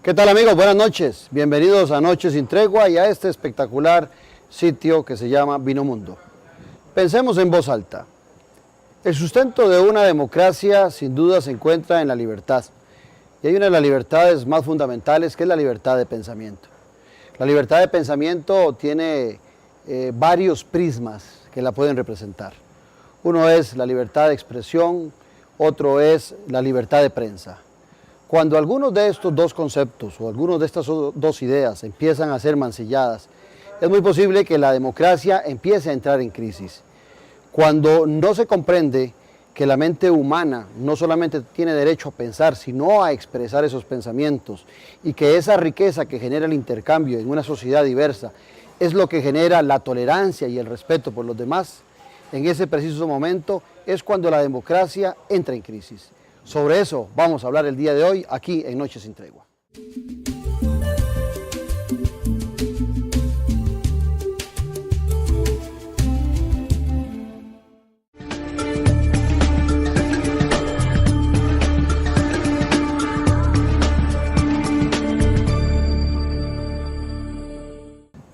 ¿Qué tal amigos? Buenas noches. Bienvenidos a Noches sin Tregua y a este espectacular sitio que se llama Vinomundo. Pensemos en voz alta. El sustento de una democracia sin duda se encuentra en la libertad. Y hay una de las libertades más fundamentales que es la libertad de pensamiento. La libertad de pensamiento tiene varios prismas que la pueden representar. Uno es la libertad de expresión, otro es la libertad de prensa. Cuando algunos de estos dos conceptos o algunos de estas dos ideas empiezan a ser mancilladas, es muy posible que la democracia empiece a entrar en crisis. Cuando no se comprende que la mente humana no solamente tiene derecho a pensar, sino a expresar esos pensamientos, y que esa riqueza que genera el intercambio en una sociedad diversa es lo que genera la tolerancia y el respeto por los demás, en ese preciso momento es cuando la democracia entra en crisis. Sobre eso vamos a hablar el día de hoy aquí en Noches sin Tregua.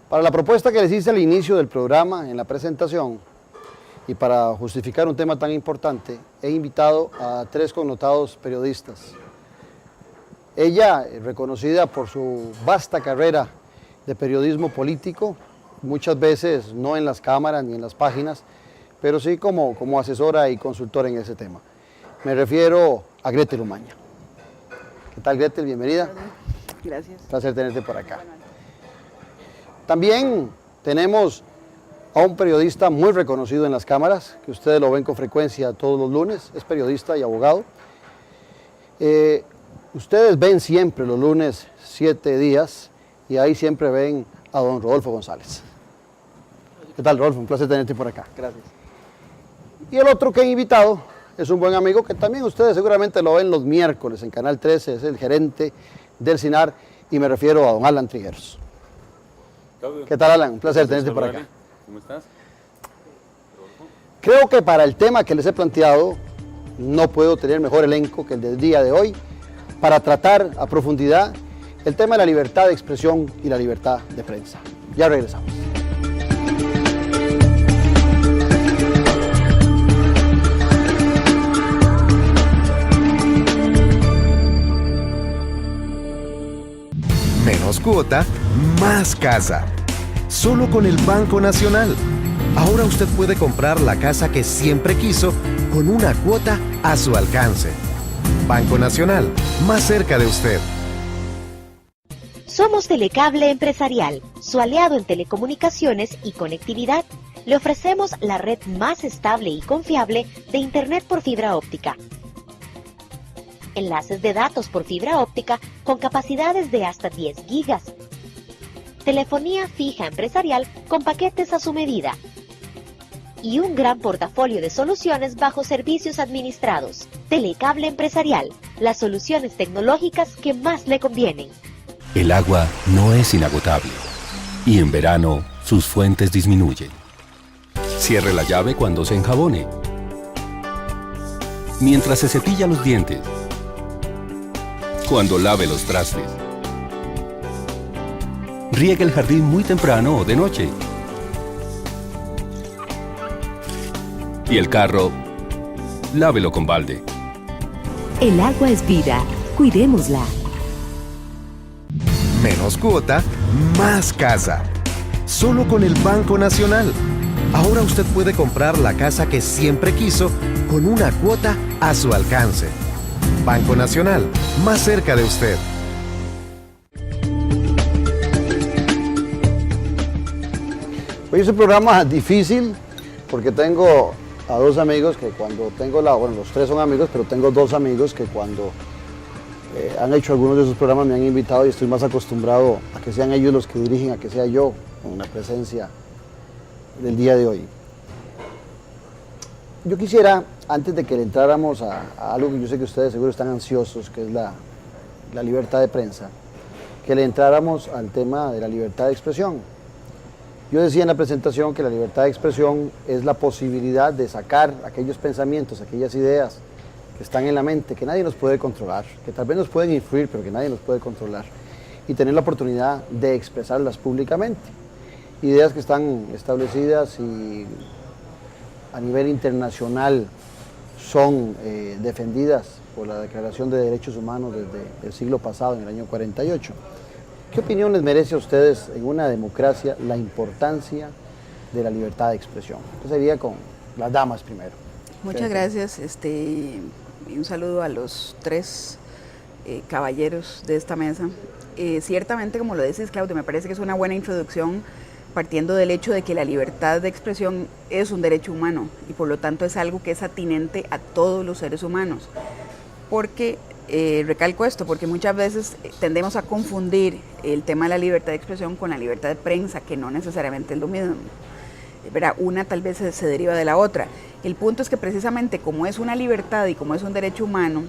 Para la propuesta que les hice al inicio del programa, en la presentación, y para justificar un tema tan importante, he invitado a tres connotados periodistas. Ella, reconocida por su vasta carrera de periodismo político, muchas veces no en las cámaras ni en las páginas, pero sí como asesora y consultora en ese tema. Me refiero a Gretel Umaña. ¿Qué tal, Gretel? Bienvenida. Gracias. Un placer tenerte por acá. También tenemos a un periodista muy reconocido en las cámaras, que ustedes lo ven con frecuencia todos los lunes, es periodista y abogado. Ustedes ven siempre los lunes 7 días y ahí siempre ven a don Rodolfo González. ¿Qué tal, Rodolfo? Un placer tenerte por acá. Gracias. Y el otro que he invitado es un buen amigo que también ustedes seguramente lo ven los miércoles en Canal 13, es el gerente del CINAR y me refiero a don Alan Trigueros. ¿Qué tal, Alan? Un placer tenerte por acá. ¿Cómo estás? Creo que para el tema que les he planteado no puedo tener mejor elenco que el del día de hoy para tratar a profundidad el tema de la libertad de expresión y la libertad de prensa. Ya regresamos. Menos cuota, más casa. Solo con el Banco Nacional. Ahora usted puede comprar la casa que siempre quiso con una cuota a su alcance. Banco Nacional, más cerca de usted. Somos Telecable Empresarial, su aliado en telecomunicaciones y conectividad. Le ofrecemos la red más estable y confiable de Internet por fibra óptica. Enlaces de datos por fibra óptica con capacidades de hasta 10 gigas. Telefonía fija empresarial con paquetes a su medida. Y un gran portafolio de soluciones bajo servicios administrados. Telecable Empresarial, las soluciones tecnológicas que más le convienen. El agua no es inagotable y en verano sus fuentes disminuyen. Cierre la llave cuando se enjabone, mientras se cepilla los dientes, cuando lave los trastes. Riegue el jardín muy temprano o de noche. Y el carro, lávelo con balde. El agua es vida, cuidémosla. Menos cuota, más casa. Solo con el Banco Nacional. Ahora usted puede comprar la casa que siempre quiso con una cuota a su alcance. Banco Nacional, más cerca de usted. Hoy es un programa difícil porque tengo a dos amigos que cuando tengo bueno, los tres son amigos, pero tengo dos amigos que cuando han hecho algunos de esos programas me han invitado y estoy más acostumbrado a que sean ellos los que dirigen, a que sea yo con la presencia del día de hoy. Yo quisiera, antes de que le entráramos a algo que yo sé que ustedes seguro están ansiosos, que es la libertad de prensa, que le entráramos al tema de la libertad de expresión. Yo decía en la presentación que la libertad de expresión es la posibilidad de sacar aquellos pensamientos, aquellas ideas que están en la mente, que nadie nos puede controlar, que tal vez nos pueden influir, pero que nadie nos puede controlar, y tener la oportunidad de expresarlas públicamente. Ideas que están establecidas y a nivel internacional son defendidas por la Declaración de Derechos Humanos desde el siglo pasado, en el año 48. ¿Qué opinión les merece a ustedes en una democracia la importancia de la libertad de expresión? Esto sería con las damas primero. Muchas gracias, y un saludo a los tres caballeros de esta mesa. Ciertamente, como lo dices, Claudio, me parece que es una buena introducción, partiendo del hecho de que la libertad de expresión es un derecho humano y por lo tanto es algo que es atinente a todos los seres humanos. Porque, recalco esto, porque muchas veces tendemos a confundir el tema de la libertad de expresión con la libertad de prensa, que no necesariamente es lo mismo. ¿Verdad? Una tal vez se deriva de la otra. El punto es que precisamente como es una libertad y como es un derecho humano,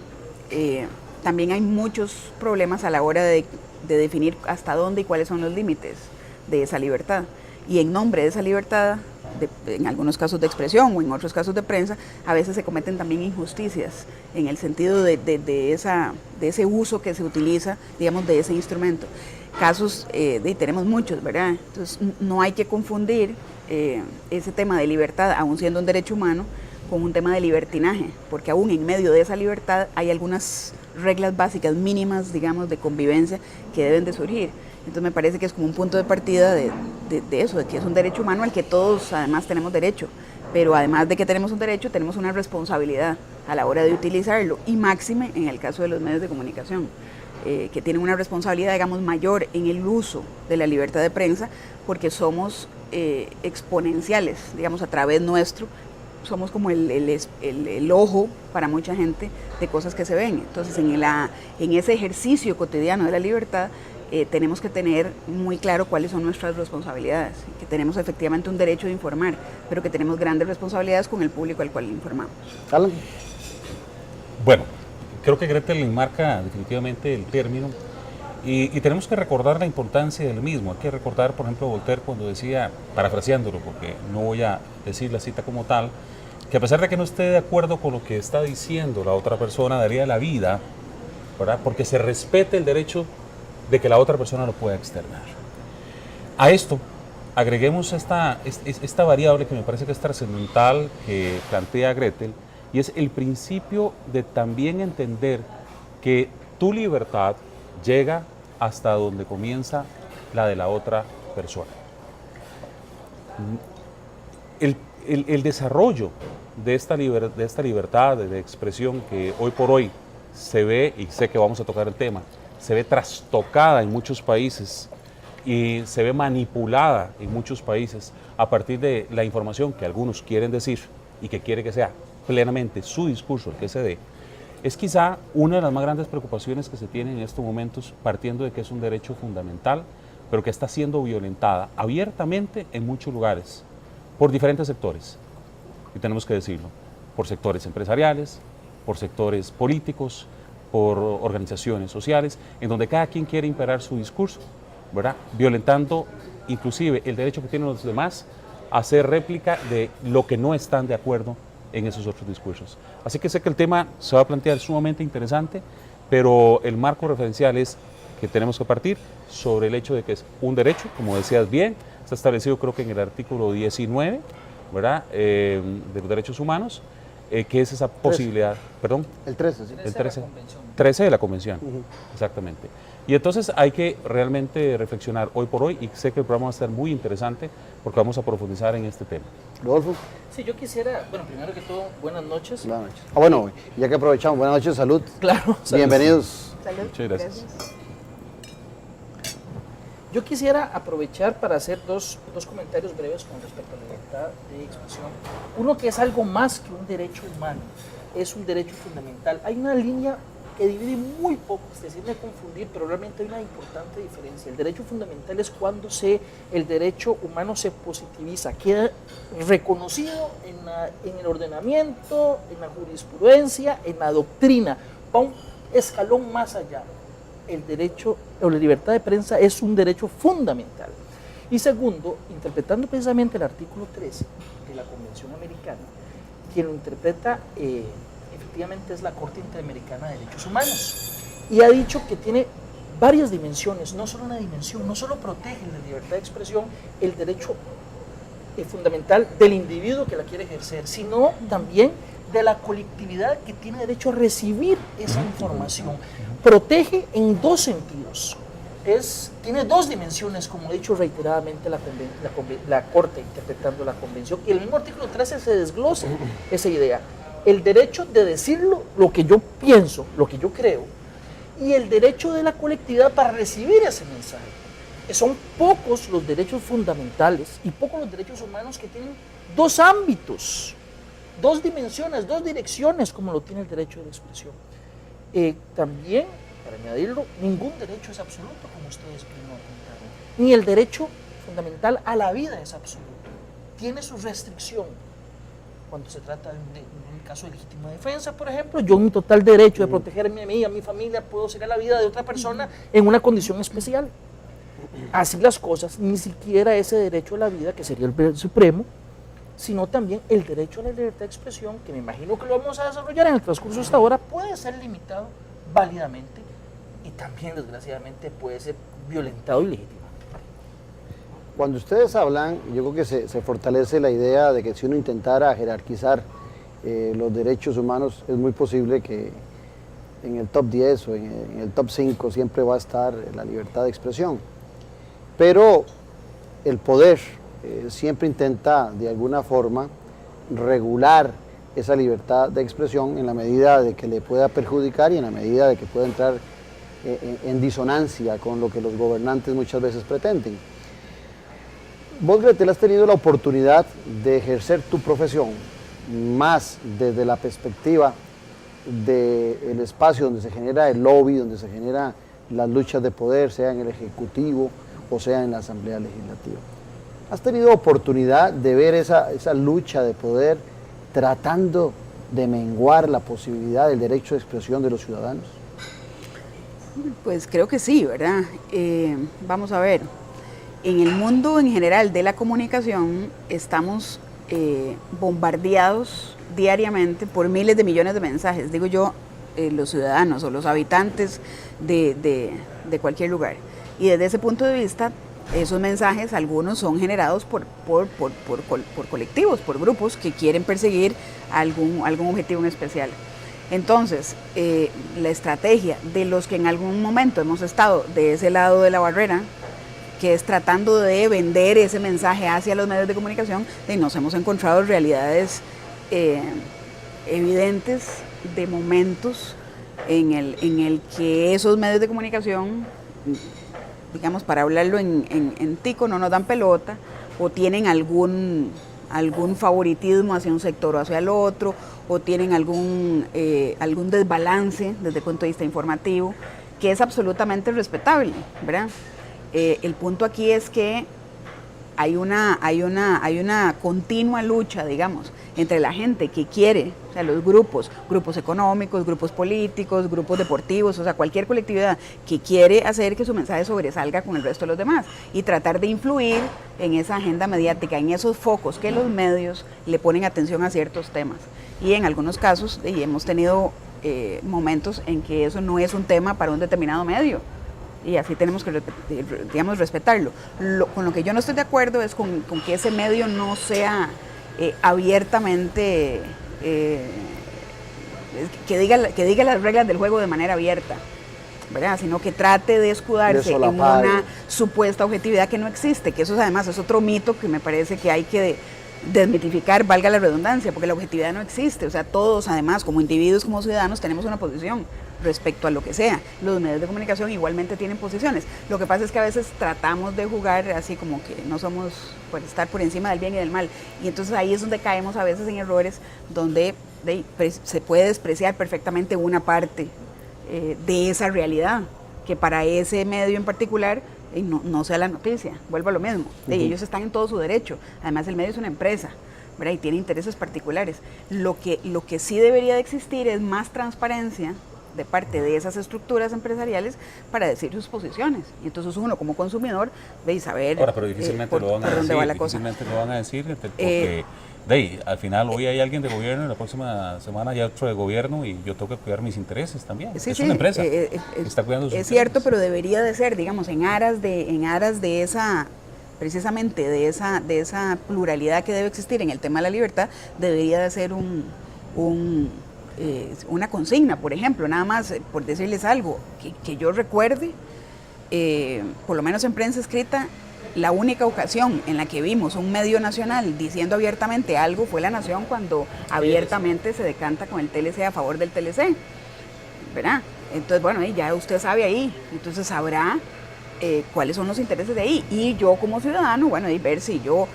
también hay muchos problemas a la hora de definir hasta dónde y cuáles son los límites de esa libertad. Y en nombre de esa libertad, en algunos casos de expresión o en otros casos de prensa, a veces se cometen también injusticias en el sentido de ese uso que se utiliza, digamos, de ese instrumento. Casos, tenemos muchos, ¿verdad? Entonces no hay que confundir ese tema de libertad, aún siendo un derecho humano, con un tema de libertinaje, porque aún en medio de esa libertad hay algunas reglas básicas mínimas, digamos, de convivencia que deben de surgir. Entonces me parece que es como un punto de partida de eso, de que es un derecho humano al que todos además tenemos derecho, pero además de que tenemos un derecho, tenemos una responsabilidad a la hora de utilizarlo, y máxime en el caso de los medios de comunicación, que tienen una responsabilidad, digamos, mayor en el uso de la libertad de prensa, porque somos exponenciales, digamos, a través nuestro, somos como el ojo para mucha gente de cosas que se ven. Entonces, en ese ejercicio cotidiano de la libertad, tenemos que tener muy claro cuáles son nuestras responsabilidades, que tenemos efectivamente un derecho de informar, pero que tenemos grandes responsabilidades con el público al cual informamos. Alan. Bueno, creo que Gretel enmarca definitivamente el término y tenemos que recordar la importancia del mismo. Hay que recordar, por ejemplo, Voltaire cuando decía, parafraseándolo, porque no voy a decir la cita como tal, que a pesar de que no esté de acuerdo con lo que está diciendo la otra persona, daría la vida, ¿verdad?, porque se respete el derecho de que la otra persona lo pueda externar. A esto agreguemos esta variable que me parece que es trascendental, que plantea Gretel, y es el principio de también entender que tu libertad llega hasta donde comienza la de la otra persona. El desarrollo de esta libertad de expresión que hoy por hoy se ve, y sé que vamos a tocar el tema, se ve trastocada en muchos países y se ve manipulada en muchos países a partir de la información que algunos quieren decir y que quiere que sea plenamente su discurso el que se dé, es quizá una de las más grandes preocupaciones que se tienen en estos momentos, partiendo de que es un derecho fundamental, pero que está siendo violentada abiertamente en muchos lugares, por diferentes sectores, y tenemos que decirlo, por sectores empresariales, por sectores políticos, por organizaciones sociales, en donde cada quien quiere imperar su discurso, ¿verdad?, violentando inclusive el derecho que tienen los demás a hacer réplica de lo que no están de acuerdo en esos otros discursos. Así que sé que el tema se va a plantear sumamente interesante, pero el marco referencial es que tenemos que partir sobre el hecho de que es un derecho, como decías bien, está establecido creo que en el artículo 19, ¿verdad?, de los derechos humanos, que es esa posibilidad, perdón. El 13, sí. El 13 de la Convención, exactamente. Y entonces hay que realmente reflexionar hoy por hoy, y sé que el programa va a ser muy interesante porque vamos a profundizar en este tema. Rodolfo. Sí, yo quisiera, bueno, primero que todo, buenas noches. Buenas noches. Bueno, ya que aprovechamos, buenas noches, salud. Claro. Bienvenidos. Salud. Muchas gracias. Yo quisiera aprovechar para hacer dos comentarios breves con respecto a la libertad de expresión. Uno, que es algo más que un derecho humano, es un derecho fundamental. Hay una línea que divide muy poco, es decir, de confundir, pero realmente hay una importante diferencia. El derecho fundamental es cuando el derecho humano se positiviza, queda reconocido en el ordenamiento, en la jurisprudencia, en la doctrina, va un escalón más allá. El derecho o la libertad de prensa es un derecho fundamental. Y segundo, interpretando precisamente el artículo 13 de la Convención Americana, quien lo interpreta efectivamente es la Corte Interamericana de Derechos Humanos y ha dicho que tiene varias dimensiones, no solo una dimensión, no solo protege la libertad de expresión, el derecho fundamental del individuo que la quiere ejercer, sino también de la colectividad que tiene derecho a recibir esa información. Protege en dos sentidos. Tiene dos dimensiones, como ha dicho reiteradamente la Corte interpretando la Convención, y el mismo artículo 13 se desglosa esa idea. El derecho de decirlo, lo que yo pienso, lo que yo creo, y el derecho de la colectividad para recibir ese mensaje. Son pocos los derechos fundamentales y pocos los derechos humanos que tienen dos ámbitos, dos dimensiones, dos direcciones, como lo tiene el derecho de expresión. También, para añadirlo, ningún derecho es absoluto, como ustedes bien lo apuntaron. Ni el derecho fundamental a la vida es absoluto. Tiene su restricción. Cuando se trata de un caso de legítima defensa, por ejemplo, yo en mi total derecho de protegerme a mí, a mi familia, puedo sacar la vida de otra persona en una condición especial. Así las cosas, ni siquiera ese derecho a la vida, que sería el bien supremo, sino también el derecho a la libertad de expresión, que me imagino que lo vamos a desarrollar en el transcurso de esta hora, puede ser limitado válidamente y también, desgraciadamente, puede ser violentado y legítimo. Cuando ustedes hablan, yo creo que se fortalece la idea de que si uno intentara jerarquizar los derechos humanos, es muy posible que en el top 10 o en el top 5 siempre va a estar la libertad de expresión. Pero el poder siempre intenta de alguna forma regular esa libertad de expresión en la medida de que le pueda perjudicar y en la medida de que pueda entrar en disonancia con lo que los gobernantes muchas veces pretenden. Vos, Gretel, has tenido la oportunidad de ejercer tu profesión más desde la perspectiva del espacio donde se genera el lobby, donde se generan las luchas de poder, sea en el Ejecutivo o sea en la Asamblea Legislativa. ¿Has tenido oportunidad de ver esa lucha de poder tratando de menguar la posibilidad del derecho de expresión de los ciudadanos? Pues creo que sí, ¿verdad? Vamos a ver. En el mundo en general de la comunicación estamos bombardeados diariamente por miles de millones de mensajes, digo yo, los ciudadanos o los habitantes de cualquier lugar. Y desde ese punto de vista, esos mensajes, algunos son generados por colectivos, por grupos que quieren perseguir algún objetivo en especial. Entonces, la estrategia de los que en algún momento hemos estado de ese lado de la barrera, que es tratando de vender ese mensaje hacia los medios de comunicación, y nos hemos encontrado realidades evidentes de momentos en el que esos medios de comunicación, digamos, para hablarlo en tico, no nos dan pelota, o tienen algún favoritismo hacia un sector o hacia el otro, o tienen algún desbalance desde el punto de vista informativo, que es absolutamente respetable, ¿verdad? El punto aquí es que hay una continua lucha, digamos, entre la gente que quiere, o sea, los grupos económicos, grupos políticos, grupos deportivos, o sea, cualquier colectividad que quiere hacer que su mensaje sobresalga con el resto de los demás y tratar de influir en esa agenda mediática, en esos focos que los medios le ponen atención a ciertos temas. Y en algunos casos hemos tenido momentos en que eso no es un tema para un determinado medio. Y así tenemos que, digamos, respetarlo. Con lo que yo no estoy de acuerdo es con que ese medio no sea abiertamente, que diga las reglas del juego de manera abierta, ¿verdad? Sino que trate de escudarse en una supuesta objetividad que no existe, que eso además es otro mito que me parece que hay que desmitificar, valga la redundancia, porque la objetividad no existe. O sea, todos además, como individuos, como ciudadanos, tenemos una posición respecto a lo que sea. Los medios de comunicación igualmente tienen posiciones. Lo que pasa es que a veces tratamos de jugar así como que no somos por estar por encima del bien y del mal. Y entonces ahí es donde caemos a veces en errores donde se puede despreciar perfectamente una parte de esa realidad, que para ese medio en particular no sea la noticia. Vuelvo a lo mismo. Ellos están en todo su derecho. Además, el medio es una empresa, ¿verdad? Y tiene intereses particulares. Lo que sí debería de existir es más transparencia de parte de esas estructuras empresariales para decir sus posiciones. Y entonces uno como consumidor ve y saber ahora, pero difícilmente por dónde va la cosa. Difícilmente lo van a decir porque al final hoy hay alguien de gobierno y la próxima semana hay otro de gobierno y yo tengo que cuidar mis intereses también. Sí, es sí, una empresa que está cuidando sus es cierto, intereses. pero debería de ser, digamos, en aras de esa, precisamente de esa pluralidad que debe existir en el tema de la libertad, debería de ser una consigna, por ejemplo, nada más por decirles algo, que yo recuerde, por lo menos en prensa escrita, la única ocasión en la que vimos un medio nacional diciendo abiertamente algo fue La Nación, cuando abiertamente se decanta con el TLC a favor del TLC, ¿verdad? Entonces, bueno, ya usted sabe ahí, entonces sabrá cuáles son los intereses de ahí, y yo como ciudadano, bueno, y ver si yo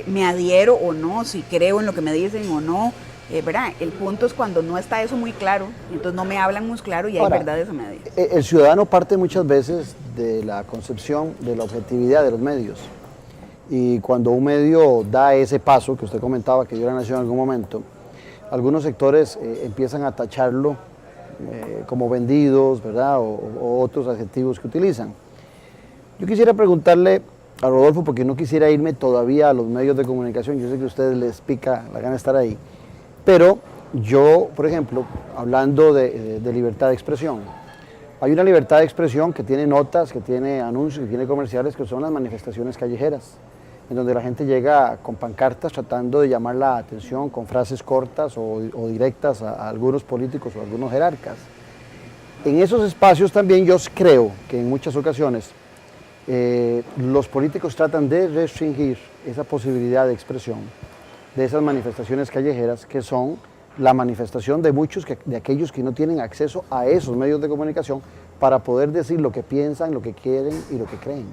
me adhiero o no, si creo en lo que me dicen o no, ¿verdad? El punto es cuando no está eso muy claro, entonces no me hablan muy claro y hay verdades a medias. El ciudadano parte muchas veces de la concepción de la objetividad de los medios. Y cuando un medio da ese paso que usted comentaba que dio La Nación en algún momento, algunos sectores empiezan a tacharlo como vendidos, ¿verdad? O otros adjetivos que utilizan. Yo quisiera preguntarle a Rodolfo, porque no quisiera irme todavía a los medios de comunicación, yo sé que a ustedes les pica la gana de estar ahí, pero yo, por ejemplo, hablando de libertad de expresión, hay una libertad de expresión que tiene notas, que tiene anuncios, que tiene comerciales, que son las manifestaciones callejeras, en donde la gente llega con pancartas tratando de llamar la atención con frases cortas o directas a algunos políticos o a algunos jerarcas. En esos espacios también yo creo que en muchas ocasiones los políticos tratan de restringir esa posibilidad de expresión de esas manifestaciones callejeras, que son la manifestación de muchos, de aquellos que no tienen acceso a esos medios de comunicación para poder decir lo que piensan, lo que quieren y lo que creen.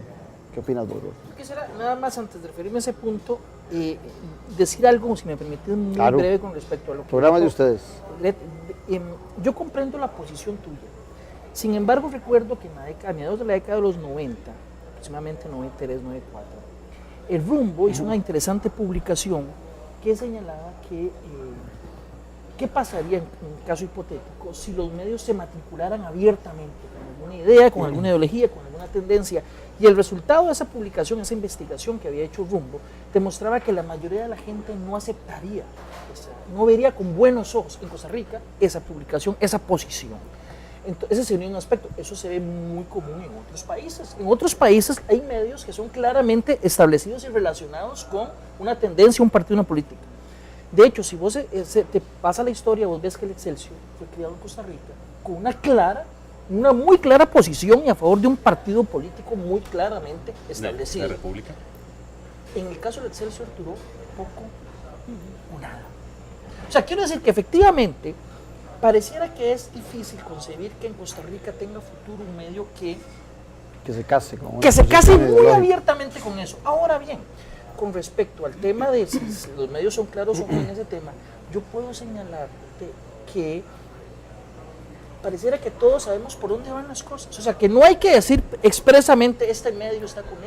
¿Qué opinas, Rodolfo? Yo quisiera, nada más antes de referirme a ese punto, decir algo, si me permite, muy breve con respecto a lo que... Programa de ustedes. Yo comprendo la posición tuya. Sin embargo, recuerdo que a mediados de la década de los 90, aproximadamente 93, 94, el Rumbo hizo una interesante publicación que señalaba que qué pasaría en un caso hipotético si los medios se matricularan abiertamente con alguna idea, con alguna ideología, con alguna tendencia. Y el resultado de esa publicación, esa investigación que había hecho Rumbo, demostraba que la mayoría de la gente no aceptaría, no vería con buenos ojos en Costa Rica esa publicación, esa posición. Entonces, ese sería un aspecto. Eso se ve muy común en otros países. En otros países hay medios que son claramente establecidos y relacionados con una tendencia, un partido, una política. De hecho, si vos te pasa la historia, vos ves que el Excelsior fue creado en Costa Rica con una muy clara posición y a favor de un partido político muy claramente establecido. ¿La República? En el caso del Excelsior duró poco o nada. O sea, quiero decir que efectivamente pareciera que es difícil concebir que en Costa Rica tenga futuro un medio que se case con que se case muy abiertamente con eso. Ahora bien, con respecto al tema de si los medios son claros o no en ese tema, yo puedo señalarte que pareciera que todos sabemos por dónde van las cosas. O sea, que no hay que decir expresamente este medio está con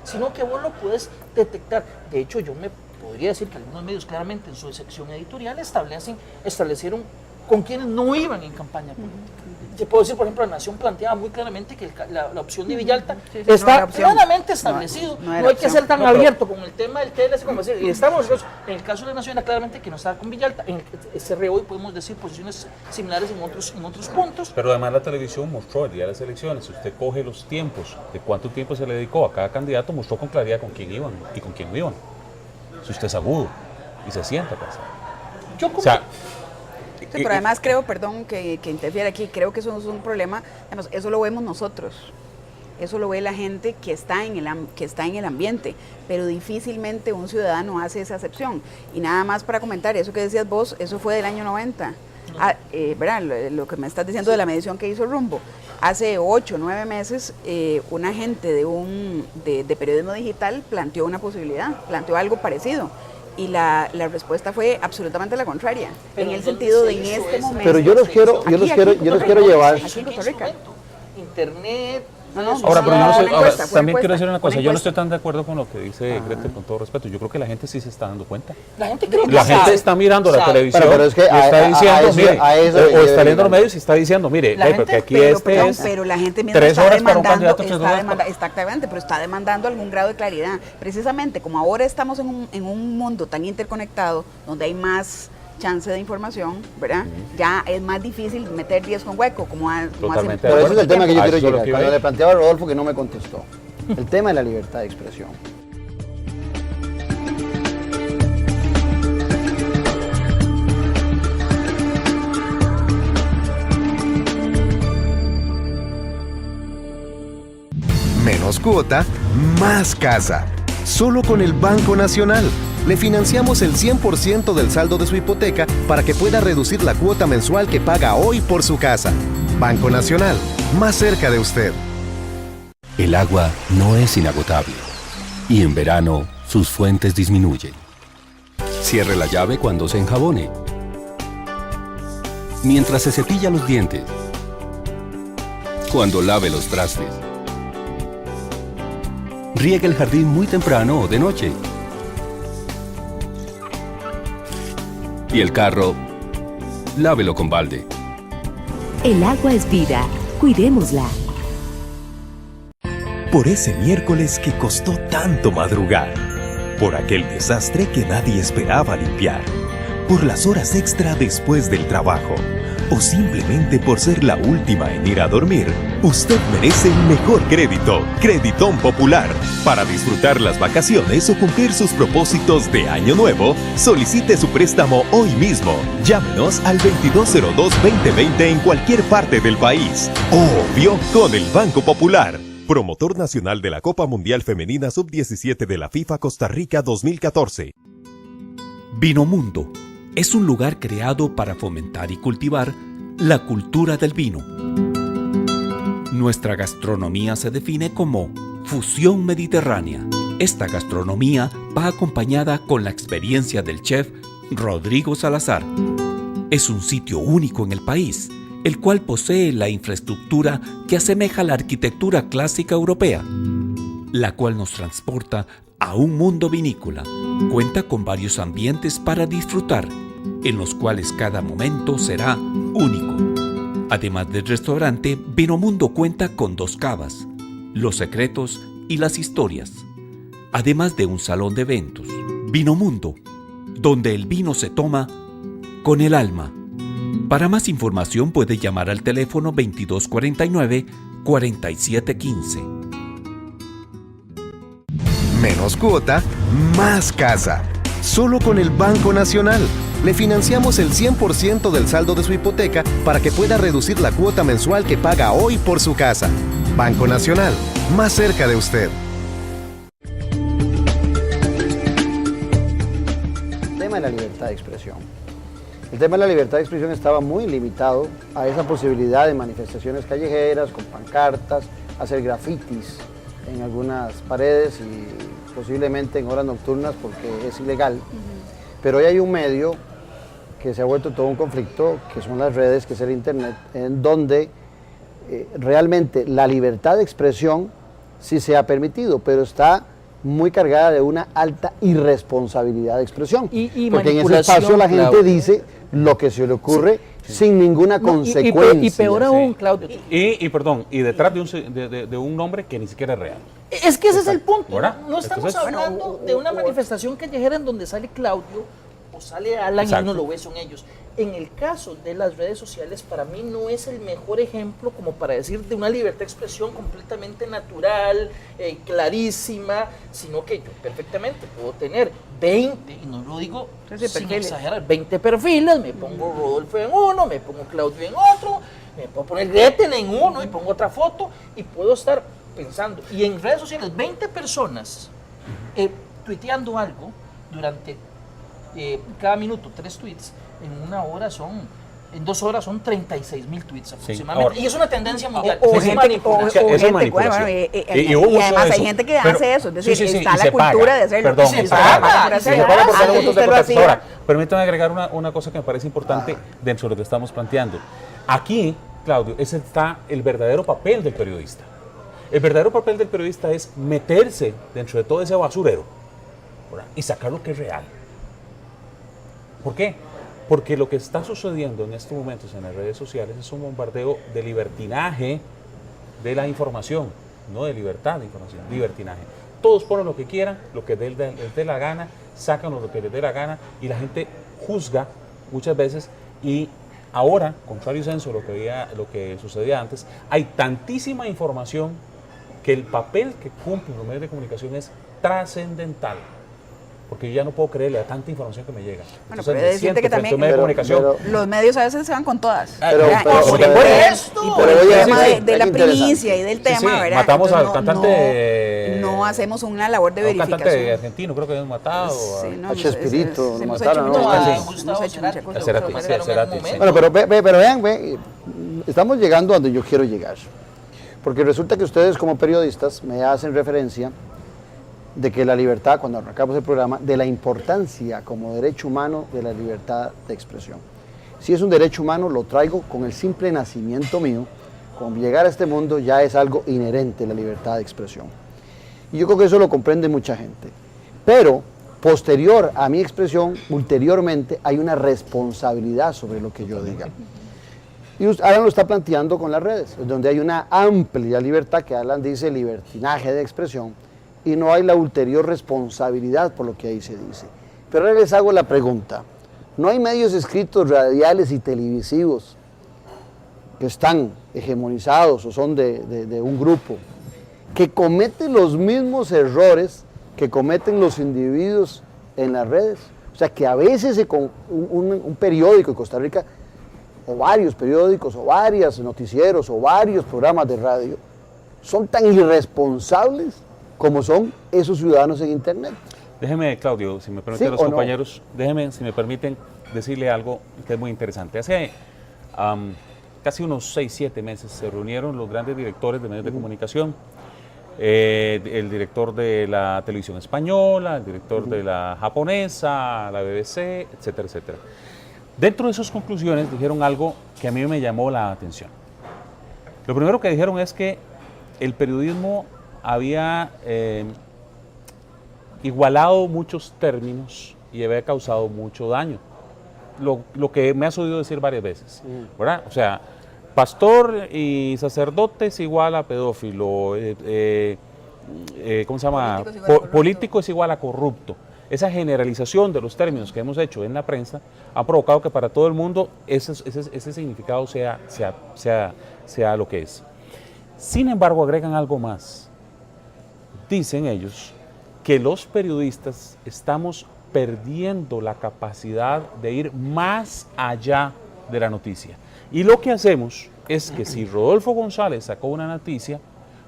sino que vos lo puedes detectar. De hecho, yo me podría decir que algunos medios claramente en su sección editorial establecieron con quienes no iban en campaña política. Te puedo decir, por ejemplo, La Nación planteaba muy claramente que la opción de Villalta está claramente establecido. No hay que ser tan abierto con el tema del TLC como decir, y estamos en el caso de La Nación era claramente que no estaba con Villalta. En el SRE hoy podemos decir posiciones similares en otros puntos. Pero además la televisión mostró el día de las elecciones, si usted coge los tiempos, de cuánto tiempo se le dedicó a cada candidato, mostró con claridad con quién iban y con quién no iban. Si usted es agudo y se sienta a pasar. Sí, pero además creo, perdón que interfiera aquí, creo que eso no es un problema, además, eso lo vemos nosotros, eso lo ve la gente que está en el ambiente, pero difícilmente un ciudadano hace esa acepción. Y nada más para comentar, eso que decías vos, eso fue del año 90, ¿verdad? Lo que me estás diciendo de la medición que hizo Rumbo. Hace 8 o 9 meses, un agente de periodismo digital planteó una posibilidad, planteó algo parecido. Y la respuesta fue absolutamente la contraria, en el sentido de en este momento. Pero yo los quiero llevar. Aquí en Costa Rica. Internet, No, no, Ahora, pero yo no fue sé, una ahora, encuesta, fue también una quiero decir una encuesta, cosa, una yo no encuesta. estoy tan de acuerdo con lo que dice Grete, con todo respeto. Yo creo que la gente sí se está dando cuenta. La gente creo que La gente sabe. está mirando la Sabe. televisión Pero es que y a está diciendo, eso- mire, a eso o debe está leyendo los llegar. medios y está diciendo, mire, La ve, gente- porque aquí Pero la gente misma 3 está horas para un demandando, candidato, 3 horas para... exactamente, pero está demandando algún grado de claridad. Precisamente como ahora estamos en un mundo tan interconectado, donde hay más chance de información, ¿verdad? Ya es más difícil meter 10 con hueco, como hace Totalmente Pero de ese es el tema que yo Ah, quiero eso es lo llegar. que iba Cuando a ir. le planteaba a Rodolfo que no me contestó. El tema de la libertad de expresión. Menos cuota, más casa. Solo con el Banco Nacional. Le financiamos el 100% del saldo de su hipoteca para que pueda reducir la cuota mensual que paga hoy por su casa. Banco Nacional, más cerca de usted. El agua no es inagotable y en verano sus fuentes disminuyen. Cierre la llave cuando se enjabone. Mientras se cepilla los dientes. Cuando lave los trastes. Riegue el jardín muy temprano o de noche. Y el carro, lávelo con balde. El agua es vida. Cuidémosla. Por ese miércoles que costó tanto madrugar, por aquel desastre que nadie esperaba limpiar, por las horas extra después del trabajo, o simplemente por ser la última en ir a dormir, usted merece el mejor crédito, Creditón Popular. Para disfrutar las vacaciones o cumplir sus propósitos de año nuevo, solicite su préstamo hoy mismo. Llámenos al 2202-2020 en cualquier parte del país. Obvio, con el Banco Popular. Promotor nacional de la Copa Mundial Femenina Sub-17 de la FIFA Costa Rica 2014. Vinomundo es un lugar creado para fomentar y cultivar la cultura del vino. Nuestra gastronomía se define como fusión mediterránea. Esta gastronomía va acompañada con la experiencia del chef Rodrigo Salazar. Es un sitio único en el país, el cual posee la infraestructura que asemeja la arquitectura clásica europea, la cual nos transporta a un mundo vinícola. Cuenta con varios ambientes para disfrutar, en los cuales cada momento será único. Además del restaurante, Vinomundo cuenta con 2 cavas, Los Secretos y Las Historias, además de un salón de eventos. Vinomundo, donde el vino se toma con el alma. Para más información puede llamar al teléfono 2249-4715. Menos cuota, más casa. Solo con el Banco Nacional. Le financiamos el 100% del saldo de su hipoteca para que pueda reducir la cuota mensual que paga hoy por su casa. Banco Nacional, más cerca de usted. El tema de la libertad de expresión. El tema de la libertad de expresión estaba muy limitado a esa posibilidad de manifestaciones callejeras, con pancartas, hacer grafitis en algunas paredes y posiblemente en horas nocturnas porque es ilegal. Pero hoy hay un medio que se ha vuelto todo un conflicto, que son las redes, que es el internet, en donde realmente la libertad de expresión sí se ha permitido, pero está muy cargada de una alta irresponsabilidad de expresión. Y porque en ese espacio la gente Claudio, dice lo que se le ocurre sin ninguna No, consecuencia. y peor aún, Claudio. Y detrás de un nombre que ni siquiera es real. Es que ese es el punto. ¿Verdad? No estamos Entonces, hablando de una manifestación callejera en donde sale Claudio o sale Alan Exacto. y uno lo ve, son ellos. En el caso de las redes sociales, para mí no es el mejor ejemplo como para decir de una libertad de expresión completamente natural, clarísima, sino que yo perfectamente puedo tener 20, y no lo digo sin exagerar, 20 perfiles, me pongo Rodolfo en uno, me pongo Claudio en otro, me puedo poner Gretel en uno y pongo otra foto y puedo estar pensando. Y en redes sociales, 20 personas tuiteando algo durante cada minuto, 3 tweets, en 1 hora en 2 horas son 36,000 tweets aproximadamente. Ahora, y es una tendencia mundial. O Es gente, manipulación. Eso es manipulación. y hubo mucho además de hay eso. gente que Pero- hace eso, es decir, sí, sí, está y la se cultura paga. de hacerlo. Perdón, y se y se paga paga. por Y hacerlo. se paga por Antes tener un montón de usted lo contactos. hacía. Ahora, permítame agregar una cosa que me parece importante dentro de lo que estamos planteando. Aquí, Claudio, ese está el verdadero papel del periodista. El verdadero papel del periodista es meterse dentro de todo ese basurero, ¿verdad? Y sacar lo que es real. ¿Por qué? Porque lo que está sucediendo en estos momentos en las redes sociales es un bombardeo de libertinaje de la información, no de libertad de información, libertinaje. Todos ponen lo que quieran, lo que les dé la gana, sacan lo que les dé la gana y la gente juzga muchas veces. Y ahora, contrario censo lo que sucedía antes, hay tantísima información que el papel que cumplen los medios de comunicación es trascendental. Porque yo ya no puedo creerle a tanta información que me llega. Bueno, Entonces, pero decirte que también los medios a veces se van con todas. Pero por esto, el tema de la primicia y del tema, ¿verdad? Matamos Entonces, al cantante. No hacemos una labor de verificación. Un cantante argentino, creo que habían matado. A Chespirito, lo hemos mataron. hecho muchas cosas. Bueno, pero vean, estamos llegando a donde yo quiero llegar. Porque resulta que ustedes como periodistas me hacen referencia de que la libertad, cuando arrancamos el programa, de la importancia como derecho humano de la libertad de expresión. Si es un derecho humano, lo traigo con el simple nacimiento mío, con llegar a este mundo ya es algo inherente la libertad de expresión. Y yo creo que eso lo comprende mucha gente. Pero, posterior a mi expresión, ulteriormente, hay una responsabilidad sobre lo que yo diga. Y Alan lo está planteando con las redes, donde hay una amplia libertad, que Alan dice libertinaje de expresión, y no hay la ulterior responsabilidad por lo que ahí se dice. Pero ahora les hago la pregunta, ¿no hay medios escritos, radiales y televisivos que están hegemonizados o son de un grupo que cometen los mismos errores que cometen los individuos en las redes? O sea, que a veces un periódico en Costa Rica, o varios periódicos, o varios noticieros, o varios programas de radio, son tan irresponsables como son esos ciudadanos en Internet. Déjeme, Claudio, si me permiten ¿Sí los o no? compañeros, déjeme, si me permiten, decirle algo que es muy interesante. Hace casi unos 6-7 meses se reunieron los grandes directores de medios de comunicación, el director de la televisión española, el director de la japonesa, la BBC, etcétera, etcétera. Dentro de sus conclusiones dijeron algo que a mí me llamó la atención. Lo primero que dijeron es que el periodismo había igualado muchos términos y había causado mucho daño. Lo que me has oído decir varias veces, ¿verdad? O sea, pastor y sacerdote es igual a pedófilo, ¿cómo se llama? Político es igual a corrupto. Esa generalización de los términos que hemos hecho en la prensa ha provocado que para todo el mundo ese significado sea lo que es. Sin embargo, agregan algo más. Dicen ellos que los periodistas estamos perdiendo la capacidad de ir más allá de la noticia. Y lo que hacemos es que si Rodolfo González sacó una noticia,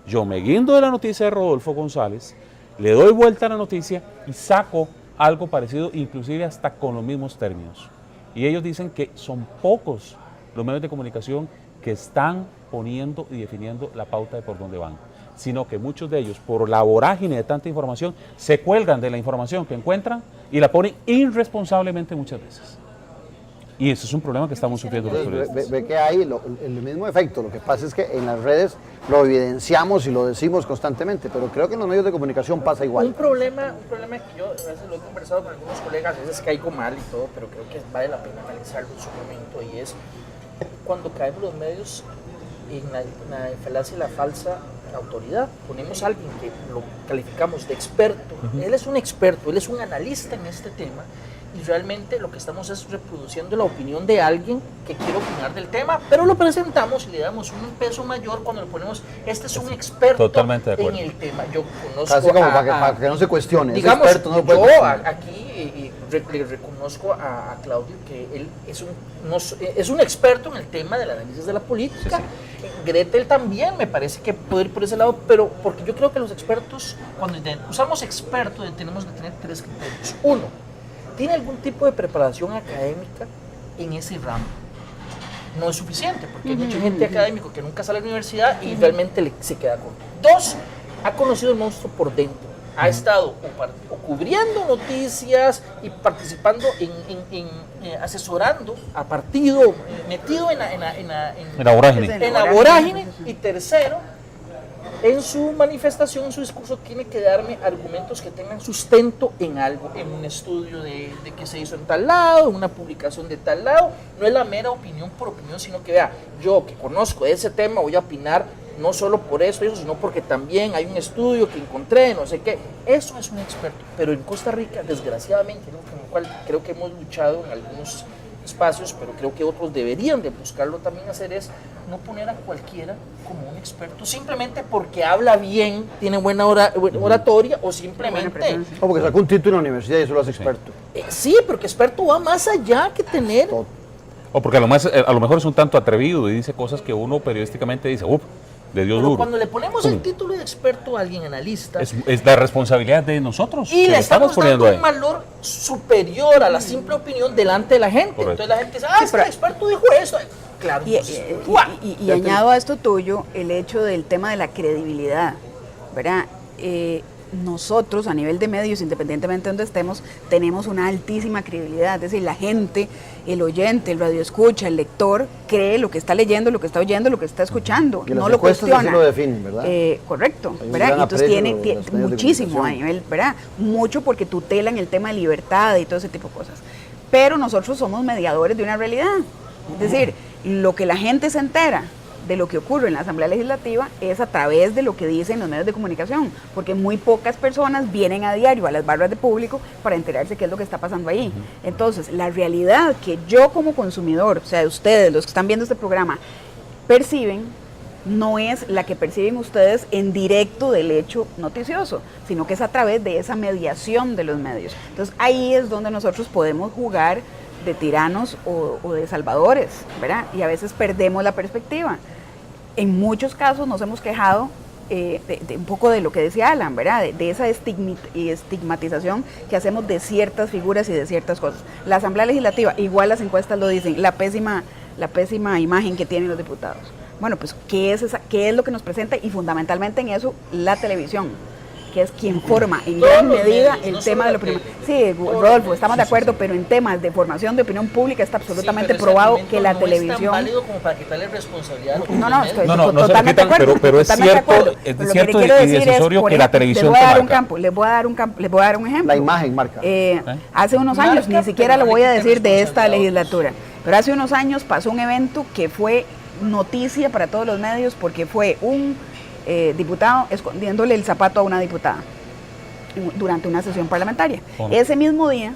yo me guindo de la noticia de Rodolfo González, le doy vuelta a la noticia y saco algo parecido, inclusive hasta con los mismos términos. Y ellos dicen que son pocos los medios de comunicación que están poniendo y definiendo la pauta de por dónde van, sino que muchos de ellos, por la vorágine de tanta información, se cuelgan de la información que encuentran y la ponen irresponsablemente muchas veces. Y eso es un problema que estamos sufriendo los periodistas. Ve que hay el mismo efecto. Lo que pasa es que en las redes lo evidenciamos y lo decimos constantemente, pero creo que en los medios de comunicación pasa igual. Un problema que yo a veces lo he conversado con algunos colegas, a veces caigo mal y todo, pero creo que vale la pena analizarlo en su momento, y es cuando caemos los medios en la falacia y la falsa autoridad. Ponemos a alguien que lo calificamos de experto, él es un experto, él es un analista en este tema, y realmente lo que estamos es reproduciendo la opinión de alguien que quiere opinar del tema, pero lo presentamos y le damos un peso mayor cuando le ponemos, este es un experto en el tema. Yo conozco casi como para que no se cuestione, digamos, experto, no yo puede aquí le reconozco a Claudio que él es un experto en el tema del análisis de la política. Sí, sí. Gretel también me parece que puede ir por ese lado, pero porque yo creo que los expertos, cuando usamos experto, tenemos que tener 3 criterios. 1, ¿tiene algún tipo de preparación académica en ese ramo? No es suficiente, porque hay mucha gente académica que nunca sale a la universidad y realmente se queda con. 2, ha conocido el monstruo por dentro. Ha estado o cubriendo noticias y participando asesorando a partido, metido en la vorágine. Y tercero, en su manifestación, en su discurso, tiene que darme argumentos que tengan sustento en algo, en un estudio de que se hizo en tal lado, en una publicación de tal lado. No es la mera opinión por opinión, sino que vea, yo que conozco de ese tema voy a opinar no solo por eso, sino porque también hay un estudio que encontré, no sé qué. Eso es un experto. Pero en Costa Rica, desgraciadamente, ¿no?, con lo cual creo que hemos luchado en algunos espacios, pero creo que otros deberían de buscarlo también hacer, es no poner a cualquiera como un experto simplemente porque habla bien, tiene buena oratoria o simplemente... O porque sacó un título en la universidad y eso lo hace experto. Sí, pero que experto va más allá que tener... O porque a lo mejor es un tanto atrevido y dice cosas que uno periodísticamente dice, le dio Pero duro. cuando le ponemos el título de experto a alguien analista... Es la responsabilidad de nosotros. Y le estamos dando ahí un valor superior a la simple opinión delante de la gente. Correcto. Entonces la gente dice, es que el experto dijo eso. Claro. Y añado a esto tuyo el hecho del tema de la credibilidad, ¿verdad? Nosotros a nivel de medios, independientemente de donde estemos, tenemos una altísima credibilidad, es decir, la gente, el oyente, el radioescucha, el lector, cree lo que está leyendo, lo que está oyendo, lo que está escuchando, que no lo cuestiona. Así lo definen, ¿verdad? Correcto, Hay un ¿verdad? gran Y entonces tiene aprecio de los medios de muchísimo a comunicación. nivel, ¿verdad? Mucho porque tutelan el tema de libertad y todo ese tipo de cosas. Pero nosotros somos mediadores de una realidad, es decir, lo que la gente se entera de lo que ocurre en la Asamblea Legislativa es a través de lo que dicen los medios de comunicación, porque muy pocas personas vienen a diario a las barras de público para enterarse qué es lo que está pasando ahí. Entonces, la realidad que yo como consumidor, o sea, ustedes, los que están viendo este programa, perciben, no es la que perciben ustedes en directo del hecho noticioso, sino que es a través de esa mediación de los medios. Entonces, ahí es donde nosotros podemos jugar de tiranos o de salvadores, ¿verdad? Y a veces perdemos la perspectiva. En muchos casos nos hemos quejado de un poco de lo que decía Alan, ¿verdad? De esa estigmatización que hacemos de ciertas figuras y de ciertas cosas. La Asamblea Legislativa, igual las encuestas lo dicen, la pésima imagen que tienen los diputados. Bueno, pues, ¿qué es lo que nos presenta? Y fundamentalmente en eso, la televisión, que es quien forma en gran medida el tema de lo primero. Sí, Rodolfo, estamos de acuerdo, pero en temas de formación de opinión pública está absolutamente probado que la televisión... No es tan válido como para quitarle responsabilidad a los No, estoy no totalmente de acuerdo. pero es cierto y decisorio que la televisión les voy a dar un ejemplo. La imagen marca. Hace unos años, ni siquiera lo voy a decir de esta legislatura, pero hace unos años pasó un evento que fue noticia para todos los medios porque fue un diputado escondiéndole el zapato a una diputada durante una sesión parlamentaria. Ese mismo día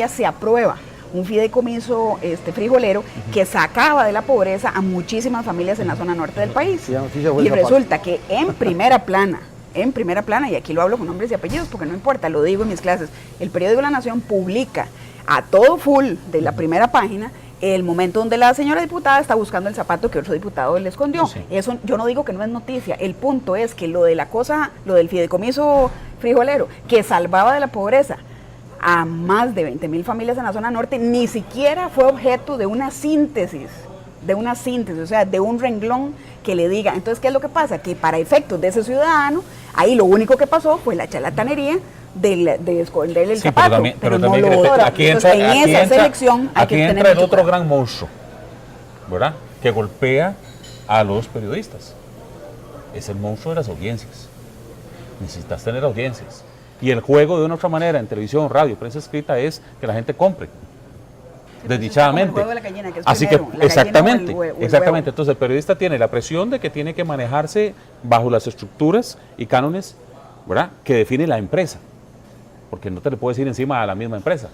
se aprueba un fideicomiso frijolero que sacaba de la pobreza a muchísimas familias en la zona norte del país. Y resulta que en primera plana, y aquí lo hablo con nombres y apellidos porque no importa, lo digo en mis clases, el periódico La Nación publica a todo full de la primera página el momento donde la señora diputada está buscando el zapato que otro diputado le escondió. Sí. Eso yo no digo que no es noticia, el punto es que lo del fideicomiso frijolero que salvaba de la pobreza a más de 20,000 familias en la zona norte, ni siquiera fue objeto de una síntesis, o sea, de un renglón que le diga. Entonces, ¿qué es lo que pasa? Que para efectos de ese ciudadano, ahí lo único que pasó fue la charlatanería de esconderle el zapato, pero no lo otro. Aquí entonces, en esa selección hay que tener el otro gran monstruo, ¿verdad? Que golpea a los periodistas. Es el monstruo de las audiencias. Necesitas tener audiencias. Y el juego de una otra manera en televisión, radio, prensa escrita es que la gente compre. Desdichadamente. El juego de la gallina, que es así primero, que, exactamente, exactamente. Entonces el periodista tiene la presión de que tiene que manejarse bajo las estructuras y cánones, ¿verdad?, que define la empresa. Porque no te le puedes ir encima a la misma empresa.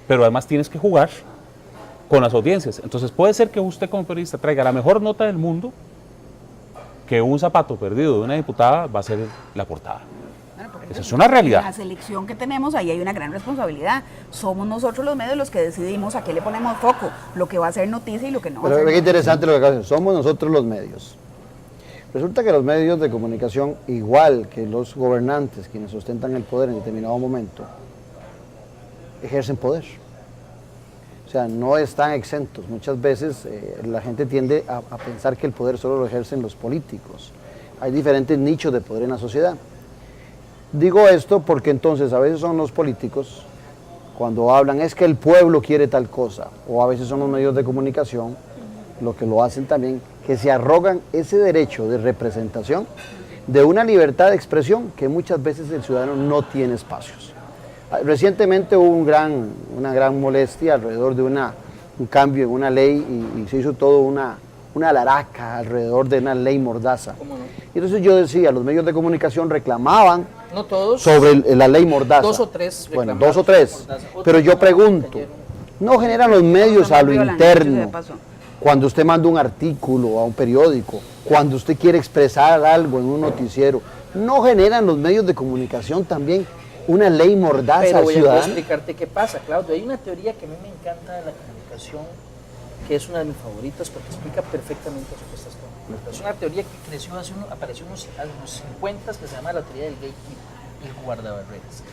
Pero además tienes que jugar con las audiencias. Entonces puede ser que usted como periodista traiga la mejor nota del mundo, que un zapato perdido de una diputada va a ser la portada. Esa es una realidad. La selección que tenemos, ahí hay una gran responsabilidad. Somos nosotros los medios los que decidimos a qué le ponemos foco, lo que va a ser noticia y lo que no va a ser. Pero es interesante lo que acá dicen, somos nosotros los medios. Resulta que los medios de comunicación, igual que los gobernantes, quienes ostentan el poder en determinado momento, ejercen poder. O sea, no están exentos. Muchas veces la gente tiende a pensar que el poder solo lo ejercen los políticos. Hay diferentes nichos de poder en la sociedad. Digo esto porque entonces a veces son los políticos, cuando hablan es que el pueblo quiere tal cosa, o a veces son los medios de comunicación, lo que lo hacen también que se arrogan ese derecho de representación de una libertad de expresión que muchas veces el ciudadano no tiene espacios. Recientemente hubo una gran molestia alrededor de un cambio en una ley y se hizo todo una laraca alrededor de una ley mordaza. ¿Cómo no? Y entonces yo decía, los medios de comunicación reclamaban No todos. sobre la ley mordaza. 2 o 3 Bueno, 2 o 3. Pero yo pregunto, ¿no generan los medios a lo interno? Cuando usted manda un artículo a un periódico, cuando usted quiere expresar algo en un noticiero, ¿no generan los medios de comunicación también una ley mordaza Pero al voy a ciudadano? explicarte qué pasa, Claudio. Hay una teoría que a mí me encanta de la comunicación, que es una de mis favoritas porque explica perfectamente sobre estas cosas. Es una teoría que apareció en los 50, que se llama la teoría del gatekeeper, el guardabarreras.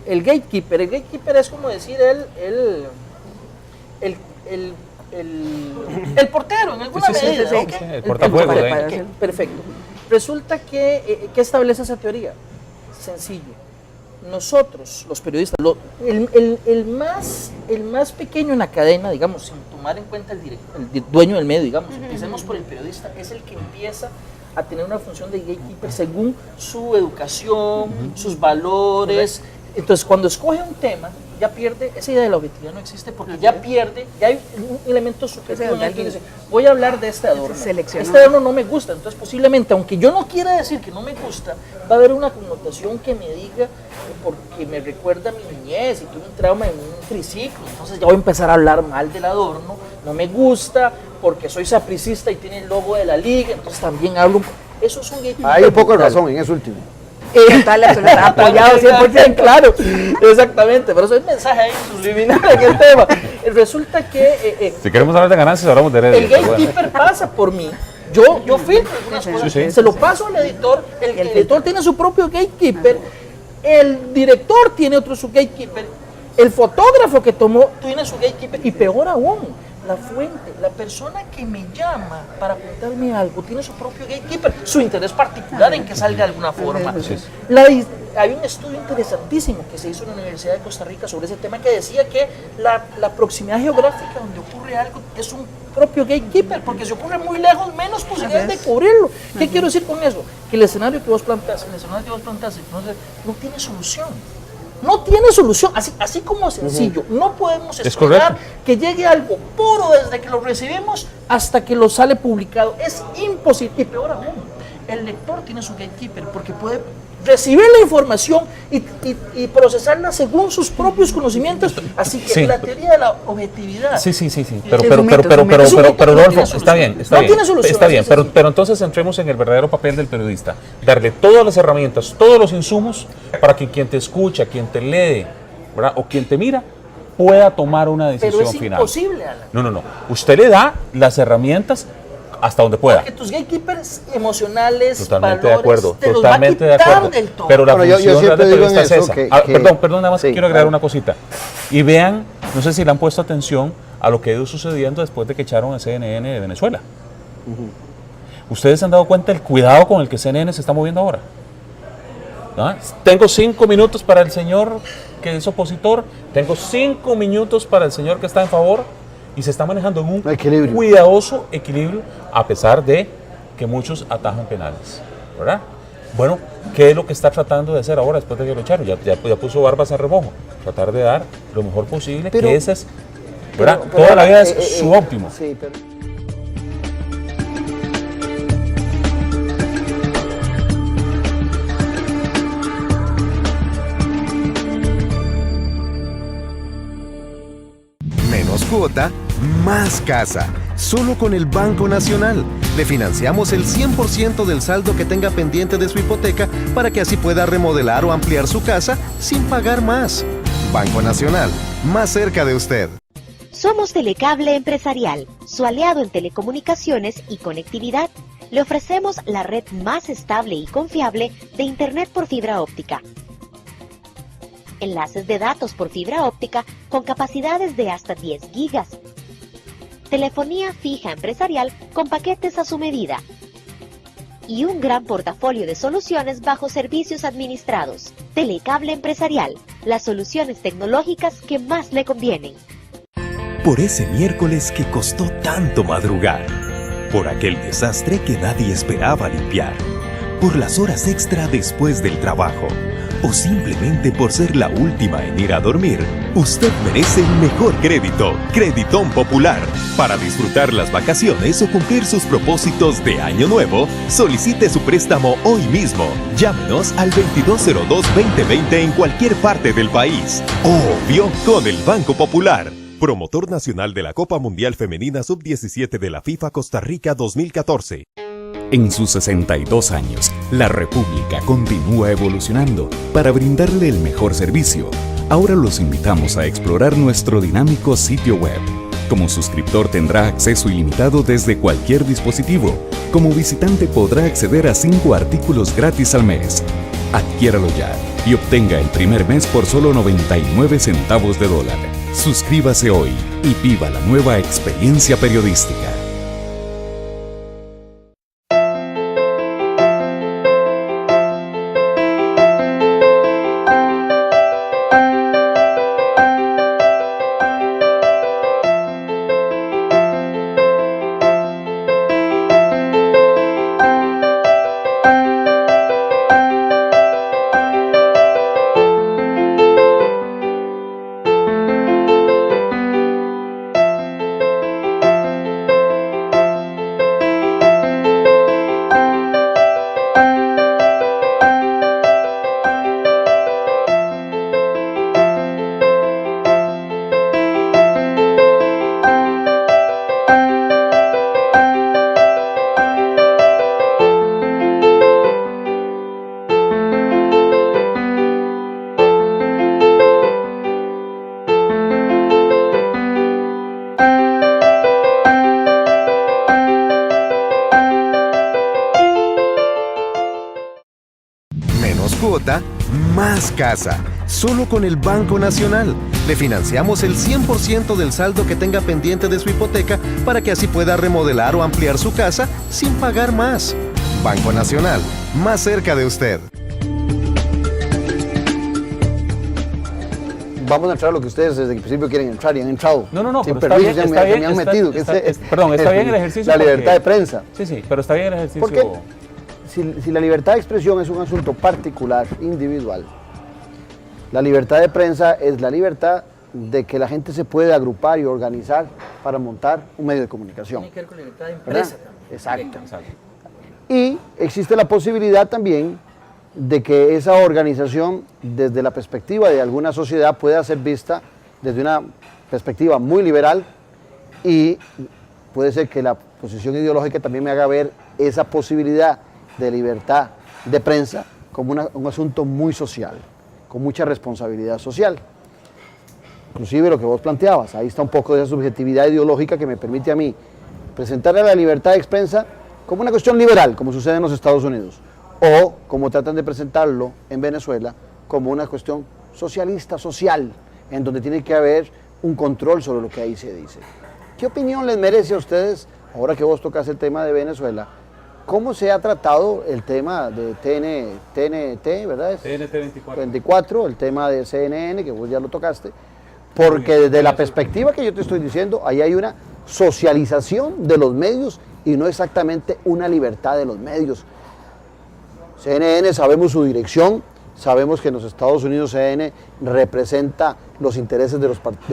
El gatekeeper es como decir el portero, en alguna medida. Sí, el portafuegos. Perfecto. Resulta que, ¿qué establece esa teoría? Sencillo. Nosotros, los periodistas, el más pequeño en la cadena, digamos, sin tomar en cuenta el dueño del medio, digamos, empecemos por el periodista, es el que empieza a tener una función de gatekeeper según su educación, sus valores. Entonces, cuando escoge un tema, ya pierde, esa idea de la objetividad no existe porque ya hay un elemento subjetivo en el que dice, voy a hablar de este adorno. Este adorno no me gusta, entonces posiblemente, aunque yo no quiera decir que no me gusta, va a haber una connotación que me diga porque me recuerda a mi niñez y tuve un trauma en un triciclo, entonces ya voy a empezar a hablar mal del adorno, no me gusta porque soy sapricista y tiene el logo de la liga, entonces también hablo, eso es un gatekeeper. Hay un poco de razón en eso último. Apoyado 100%, claro, exactamente, pero eso es mensaje ahí subliminal en el tema. Resulta que si queremos hablar de ganancias, hablamos de el gatekeeper pasa por mí. Yo filtro algunas cosas, se lo paso al editor, el editor tiene su propio gatekeeper, el director tiene otro su gatekeeper, el fotógrafo que tomó tiene su gatekeeper, y peor aún, la fuente, la persona que me llama para contarme algo, tiene su propio gatekeeper, su interés particular en que salga de alguna forma. Hay un estudio interesantísimo que se hizo en la Universidad de Costa Rica sobre ese tema que decía que la proximidad geográfica donde ocurre algo es un propio gatekeeper, porque si ocurre muy lejos, menos posibilidades de cubrirlo. ¿Qué quiero decir con eso? Que el escenario que vos planteas, no tiene solución. No tiene solución, así como sencillo. No podemos esperar que llegue algo puro desde que lo recibimos hasta que lo sale publicado. Es imposible. Y peor aún, el lector tiene su gatekeeper porque puede recibir la información y procesarla según sus propios conocimientos. Así que la teoría de la objetividad. Sí. Pero Rodolfo, está bien. Pero entonces entremos en el verdadero papel del periodista. Darle todas las herramientas, todos los insumos para que quien te escucha, quien te lee, ¿verdad? O quien te mira, pueda tomar una decisión final. Pero es imposible, Alan. No. Usted le da las herramientas hasta donde pueda. Porque tus gatekeepers emocionales, totalmente valores, de acuerdo, te totalmente los va a de quitar acuerdo. Del todo. Pero la bueno, función yo del periodista es esa. Perdón, nada más quiero agregar una cosita. Y vean, no sé si le han puesto atención a lo que ha ido sucediendo después de que echaron a CNN de Venezuela. ¿Ustedes se han dado cuenta del cuidado con el que CNN se está moviendo ahora? ¿Ah? Tengo 5 minutos para el señor que es opositor, tengo 5 minutos para el señor que está en favor, y se está manejando en un cuidadoso equilibrio, a pesar de que muchos atajan penales, ¿verdad? Bueno, ¿qué es lo que está tratando de hacer ahora después de que lo echaron? Ya puso barbas en remojo. Tratar de dar lo mejor posible, que ese es, ¿verdad? Toda la vida es su óptimo. Sí, pero... Menos cuota, más casa. Solo con el Banco Nacional. Le financiamos el 100% del saldo que tenga pendiente de su hipoteca para que así pueda remodelar o ampliar su casa sin pagar más. Banco Nacional, más cerca de usted. Somos Telecable Empresarial, su aliado en telecomunicaciones y conectividad. Le ofrecemos la red más estable y confiable de Internet por fibra óptica. Enlaces de datos por fibra óptica con capacidades de hasta 10 gigas. Telefonía fija empresarial con paquetes a su medida. Y un gran portafolio de soluciones bajo servicios administrados. Telecable Empresarial, las soluciones tecnológicas que más le convienen. Por ese miércoles que costó tanto madrugar. por aquel desastre que nadie esperaba limpiar, por las horas extra después del trabajo, o simplemente por ser la última en ir a dormir, usted merece el mejor crédito, Creditón Popular. Para disfrutar las vacaciones o cumplir sus propósitos de año nuevo, solicite su préstamo hoy mismo. Llámenos al 2202-2020 en cualquier parte del país. Obvio, con el Banco Popular. Promotor nacional de la Copa Mundial Femenina Sub-17 de la FIFA Costa Rica 2014. En sus 62 años, la República continúa evolucionando para brindarle el mejor servicio. Ahora los invitamos a explorar nuestro dinámico sitio web. Como suscriptor tendrá acceso ilimitado desde cualquier dispositivo. Como visitante podrá acceder a 5 artículos gratis al mes. Adquiéralo ya y obtenga el primer mes por solo 99 centavos de dólar. Suscríbase hoy y viva la nueva experiencia periodística. Cuota, más casa. Solo con el Banco Nacional. Le financiamos el 100% del saldo que tenga pendiente de su hipoteca para que así pueda remodelar o ampliar su casa sin pagar más. Banco Nacional, más cerca de usted. Vamos a entrar a lo que ustedes desde el principio quieren entrar y han entrado. No, sin pero permiso, está bien, me han metido. Perdón, está bien el ejercicio. La libertad de prensa. Sí, pero está bien el ejercicio. Porque si la libertad de expresión es un asunto particular, individual, la libertad de prensa es la libertad de que la gente se puede agrupar y organizar para montar un medio de comunicación. Tiene que ver con la libertad de empresa también. Exacto. Y existe la posibilidad también de que esa organización, desde la perspectiva de alguna sociedad, pueda ser vista desde una perspectiva muy liberal, y puede ser que la posición ideológica también me haga ver esa posibilidad de libertad de prensa como un asunto muy social, con mucha responsabilidad social. Inclusive lo que vos planteabas, ahí está un poco de esa subjetividad ideológica que me permite a mí presentar a la libertad de prensa como una cuestión liberal, como sucede en los Estados Unidos, o como tratan de presentarlo en Venezuela, como una cuestión socialista, social, en donde tiene que haber un control sobre lo que ahí se dice. ¿Qué opinión les merece a ustedes, ahora que vos tocas el tema de Venezuela, cómo se ha tratado el tema de TNT, ¿verdad? TNT 24. 24, el tema de CNN, que vos ya lo tocaste, porque desde la perspectiva que yo te estoy diciendo, ahí hay una socialización de los medios y no exactamente una libertad de los medios. CNN, sabemos su dirección, sabemos que en los Estados Unidos CNN representa los intereses del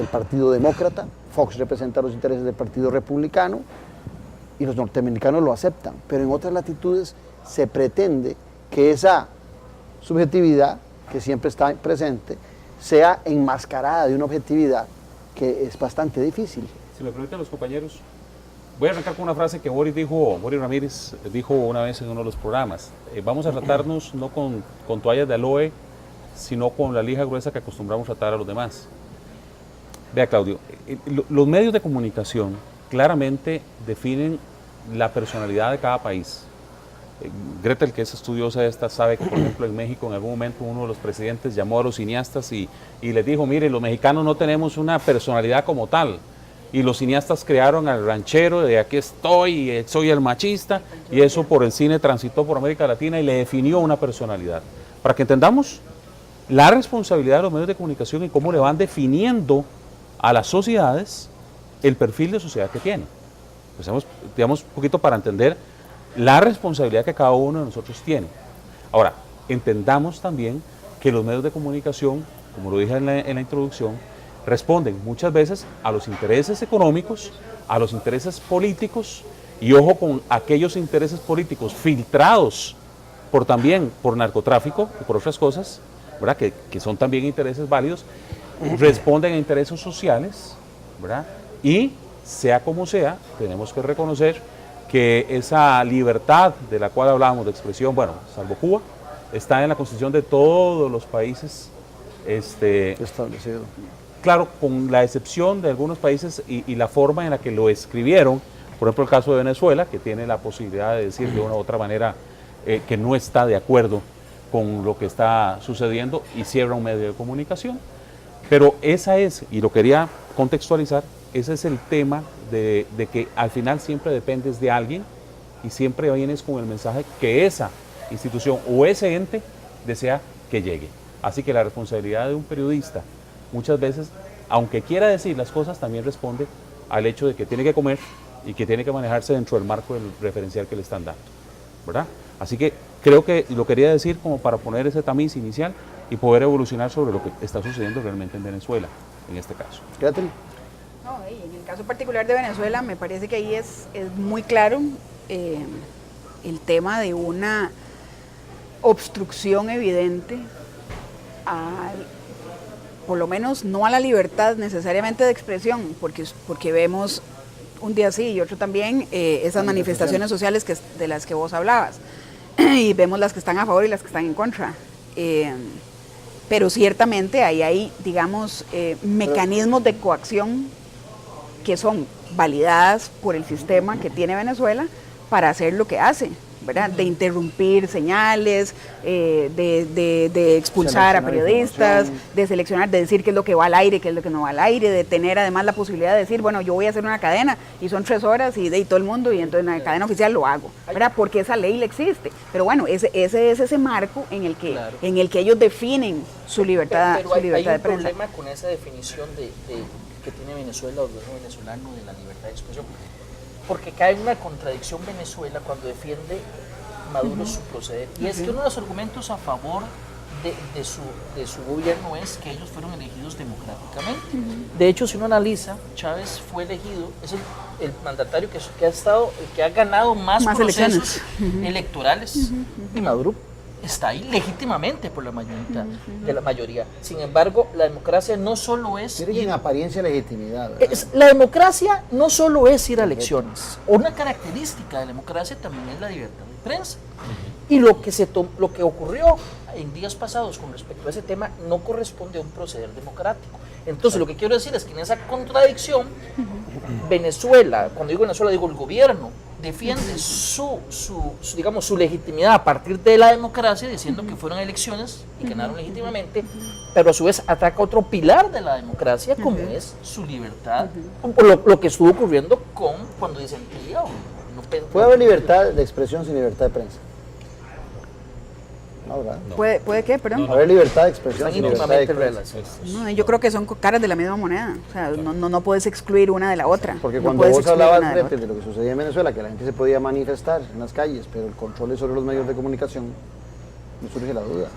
Partido Demócrata, Fox representa los intereses del Partido Republicano, y los norteamericanos lo aceptan, pero en otras latitudes se pretende que esa subjetividad que siempre está presente sea enmascarada de una objetividad que es bastante difícil. Si me permiten los compañeros, voy a arrancar con una frase que Boris Ramírez dijo una vez en uno de los programas. Vamos a tratarnos no con toallas de aloe, sino con la lija gruesa que acostumbramos tratar a los demás. Vea, Claudio, los medios de comunicación claramente definen la personalidad de cada país. Gretel, que es estudiosa de esta, sabe que, por ejemplo, en México en algún momento uno de los presidentes llamó a los cineastas y les dijo, mire, los mexicanos no tenemos una personalidad como tal. Y los cineastas crearon al ranchero de aquí estoy, soy el machista, y eso por el cine transitó por América Latina y le definió una personalidad. Para que entendamos la responsabilidad de los medios de comunicación y cómo le van definiendo a las sociedades el perfil de sociedad que tienen. Empecemos, digamos, un poquito para entender la responsabilidad que cada uno de nosotros tiene. Ahora, entendamos también que los medios de comunicación, como lo dije en la introducción, responden muchas veces a los intereses económicos, a los intereses políticos, y ojo con aquellos intereses políticos filtrados también por narcotráfico y por otras cosas, ¿verdad? Que son también intereses válidos, responden a intereses sociales, ¿verdad? Y sea como sea, tenemos que reconocer que esa libertad de la cual hablábamos de expresión, bueno, salvo Cuba, está en la constitución de todos los países establecido. Claro, con la excepción de algunos países y la forma en la que lo escribieron, por ejemplo el caso de Venezuela, que tiene la posibilidad de decir de una u otra manera que no está de acuerdo con lo que está sucediendo y cierra un medio de comunicación. Pero esa es, y lo quería contextualizar, ese es el tema de que al final siempre dependes de alguien y siempre vienes con el mensaje que esa institución o ese ente desea que llegue. Así que la responsabilidad de un periodista muchas veces, aunque quiera decir las cosas, también responde al hecho de que tiene que comer y que tiene que manejarse dentro del marco del referencial que le están dando, ¿verdad? Así que creo que lo quería decir como para poner ese tamiz inicial y poder evolucionar sobre lo que está sucediendo realmente en Venezuela, en este caso. Catherine. No, en el caso particular de Venezuela me parece que ahí es muy claro el tema de una obstrucción evidente por lo menos no a la libertad necesariamente de expresión, porque vemos un día sí y otro también esas manifestaciones sociales de las que vos hablabas, y vemos las que están a favor y las que están en contra. Pero ciertamente ahí hay, digamos, mecanismos de coacción que son validadas por el sistema que tiene Venezuela para hacer lo que hace, ¿verdad? De interrumpir señales, de expulsar a periodistas, de seleccionar, de decir qué es lo que va al aire, qué es lo que no va al aire, de tener además la posibilidad de decir, bueno, yo voy a hacer una cadena y son 3 horas y todo el mundo, y entonces en la cadena oficial lo hago, ¿verdad? Porque esa ley le existe. Pero bueno, ese es ese marco en el que, claro, en el que ellos definen su libertad, pero su libertad de prensa. Hay un problema con esa definición que tiene Venezuela o el gobierno venezolano de la libertad de expresión, porque cae en una contradicción Venezuela cuando defiende Maduro su proceder, y es que uno de los argumentos a favor de su gobierno es que ellos fueron elegidos democráticamente. De hecho, si uno analiza, Chávez fue elegido, es el mandatario que ha ganado más procesos electorales, y Maduro está ahí legítimamente por la mayoría. Sin embargo, la democracia no solo es... Tiene en apariencia legitimidad. La democracia no solo es ir a elecciones. Una característica de la democracia también es la libertad de prensa. Y lo que ocurrió en días pasados con respecto a ese tema no corresponde a un proceder democrático. Entonces, lo que quiero decir es que en esa contradicción, Venezuela, cuando digo Venezuela, digo el gobierno, defiende su legitimidad a partir de la democracia, diciendo que fueron elecciones y ganaron legítimamente, pero a su vez ataca otro pilar de la democracia, como es su libertad, lo que estuvo ocurriendo cuando dicen que ¿puede haber libertad de expresión sin libertad de prensa? No, ¿verdad? No. ¿Puede qué? Perdón. Haber libertad de expresión sin libertad de prensa. No, yo creo que son caras de la misma moneda. O sea, no puedes excluir una de la otra. Porque cuando vos hablabas de lo que sucedía en Venezuela, que la gente se podía manifestar en las calles, pero el control es sobre los medios de comunicación, no surge la duda.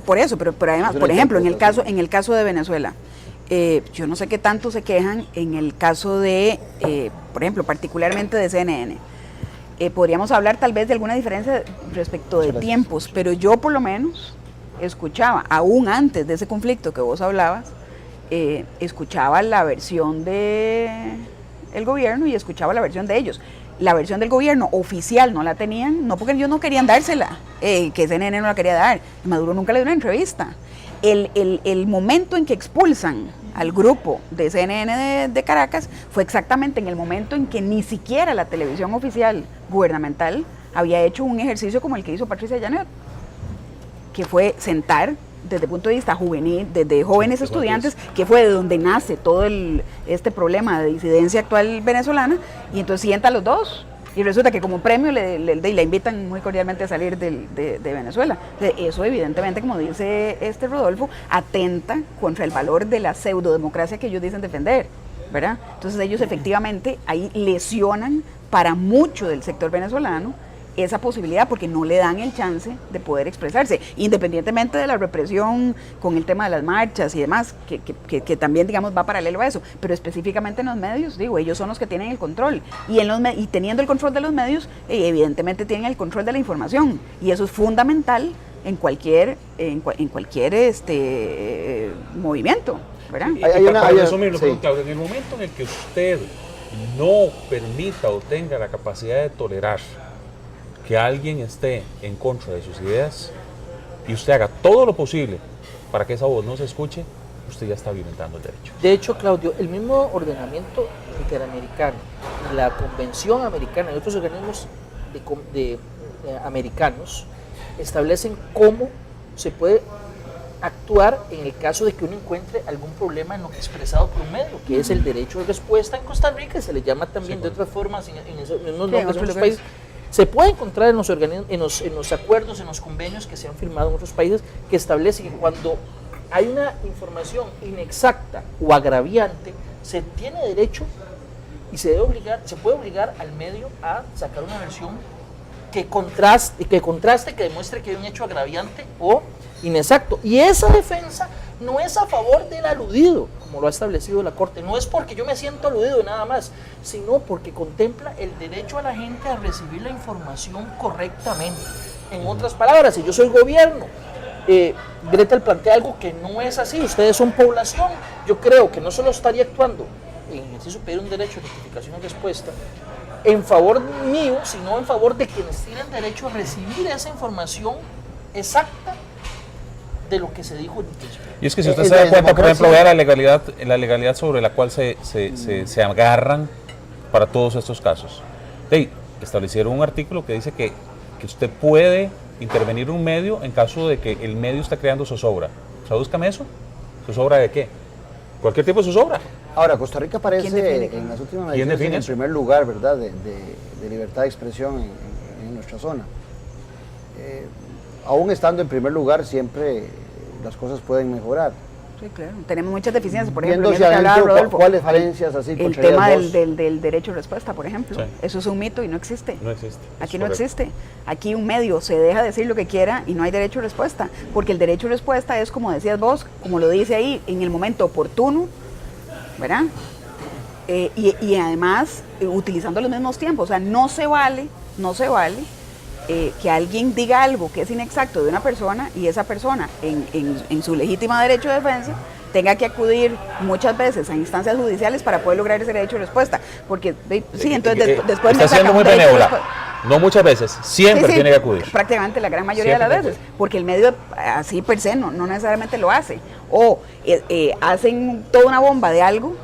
Por eso, pero además, por ejemplo, en el caso de Venezuela, yo no sé qué tanto se quejan en el caso de, por ejemplo, particularmente de CNN. Podríamos hablar tal vez de alguna diferencia respecto de tiempos, pero yo por lo menos escuchaba, aún antes de ese conflicto que vos hablabas, escuchaba la versión del gobierno y escuchaba la versión de ellos. La versión del gobierno oficial no la tenían, no porque ellos no querían dársela, que CNN no la quería dar, Maduro nunca le dio una entrevista. El momento en que expulsan al grupo de CNN de Caracas fue exactamente en el momento en que ni siquiera la televisión oficial gubernamental había hecho un ejercicio como el que hizo Patricia Janet, que fue sentar desde el punto de vista juvenil, desde jóvenes estudiantes, que fue de donde nace todo este problema de disidencia actual venezolana, y entonces sienta a los dos. Y resulta que como premio le invitan muy cordialmente a salir de Venezuela. Eso evidentemente, como dice Rodolfo, atenta contra el valor de la pseudodemocracia que ellos dicen defender, ¿verdad? Entonces ellos efectivamente ahí lesionan para mucho del sector venezolano esa posibilidad porque no le dan el chance de poder expresarse, independientemente de la represión con el tema de las marchas y demás, que también, digamos, va paralelo a eso, pero específicamente en los medios, digo, ellos son los que tienen el control, y teniendo el control de los medios, evidentemente tienen el control de la información, y eso es fundamental en cualquier movimiento, ¿verdad? Para resumirlo, Claudia, en el momento en el que usted no permita o tenga la capacidad de tolerar que alguien esté en contra de sus ideas y usted haga todo lo posible para que esa voz no se escuche, usted ya está violentando el derecho. De hecho, Claudio, el mismo ordenamiento interamericano, la Convención Americana y otros organismos americanos establecen cómo se puede actuar en el caso de que uno encuentre algún problema en lo que expresado por un medio, que es el derecho de respuesta en Costa Rica, se le llama también de otras formas en otros países. Se puede encontrar en los acuerdos, en los convenios que se han firmado en otros países, que establecen que cuando hay una información inexacta o agraviante, se tiene derecho y se puede obligar al medio a sacar una versión que contraste, que demuestre que hay un hecho agraviante o inexacto. Y esa defensa no es a favor del aludido, como lo ha establecido la Corte. No es porque yo me siento aludido y nada más, sino porque contempla el derecho a la gente a recibir la información correctamente. En otras palabras, si yo soy gobierno, Gretel plantea algo que no es así, ustedes son población, yo creo que no solo estaría actuando en ejercicio de pedir un derecho de notificación y respuesta en favor mío, sino en favor de quienes tienen derecho a recibir esa información exacta de lo que se dijo en el principio. Y es que si usted se da cuenta, por ejemplo, vea la legalidad sobre la cual se agarran para todos estos casos. Establecieron un artículo que dice que usted puede intervenir un medio en caso de que el medio está creando zozobra. Tradúzcame eso. ¿Zozobra de qué? Cualquier tipo de zozobra. Ahora, Costa Rica aparece en las últimas mediciones en el primer lugar, ¿verdad?, de libertad de expresión en nuestra zona. Aún estando en primer lugar, siempre las cosas pueden mejorar. Sí, claro. Tenemos muchas deficiencias, por ejemplo, Rodolfo, ¿cuáles falencias así? El tema del derecho de respuesta, por ejemplo. Sí. Eso es un mito y no existe. No existe. Aquí no existe. Aquí un medio se deja decir lo que quiera y no hay derecho de respuesta. Porque el derecho de respuesta es, como decías vos, como lo dice ahí, en el momento oportuno, ¿verdad? Y además, utilizando los mismos tiempos. O sea, no se vale que alguien diga algo que es inexacto de una persona y esa persona en su legítimo derecho de defensa tenga que acudir muchas veces a instancias judiciales para poder lograr ese derecho de respuesta, porque sí, entonces después está siendo muy benévola, no muchas veces, siempre tiene que acudir. Prácticamente la gran mayoría de las veces, porque el medio así per se no necesariamente lo hace, o hacen toda una bomba de algo.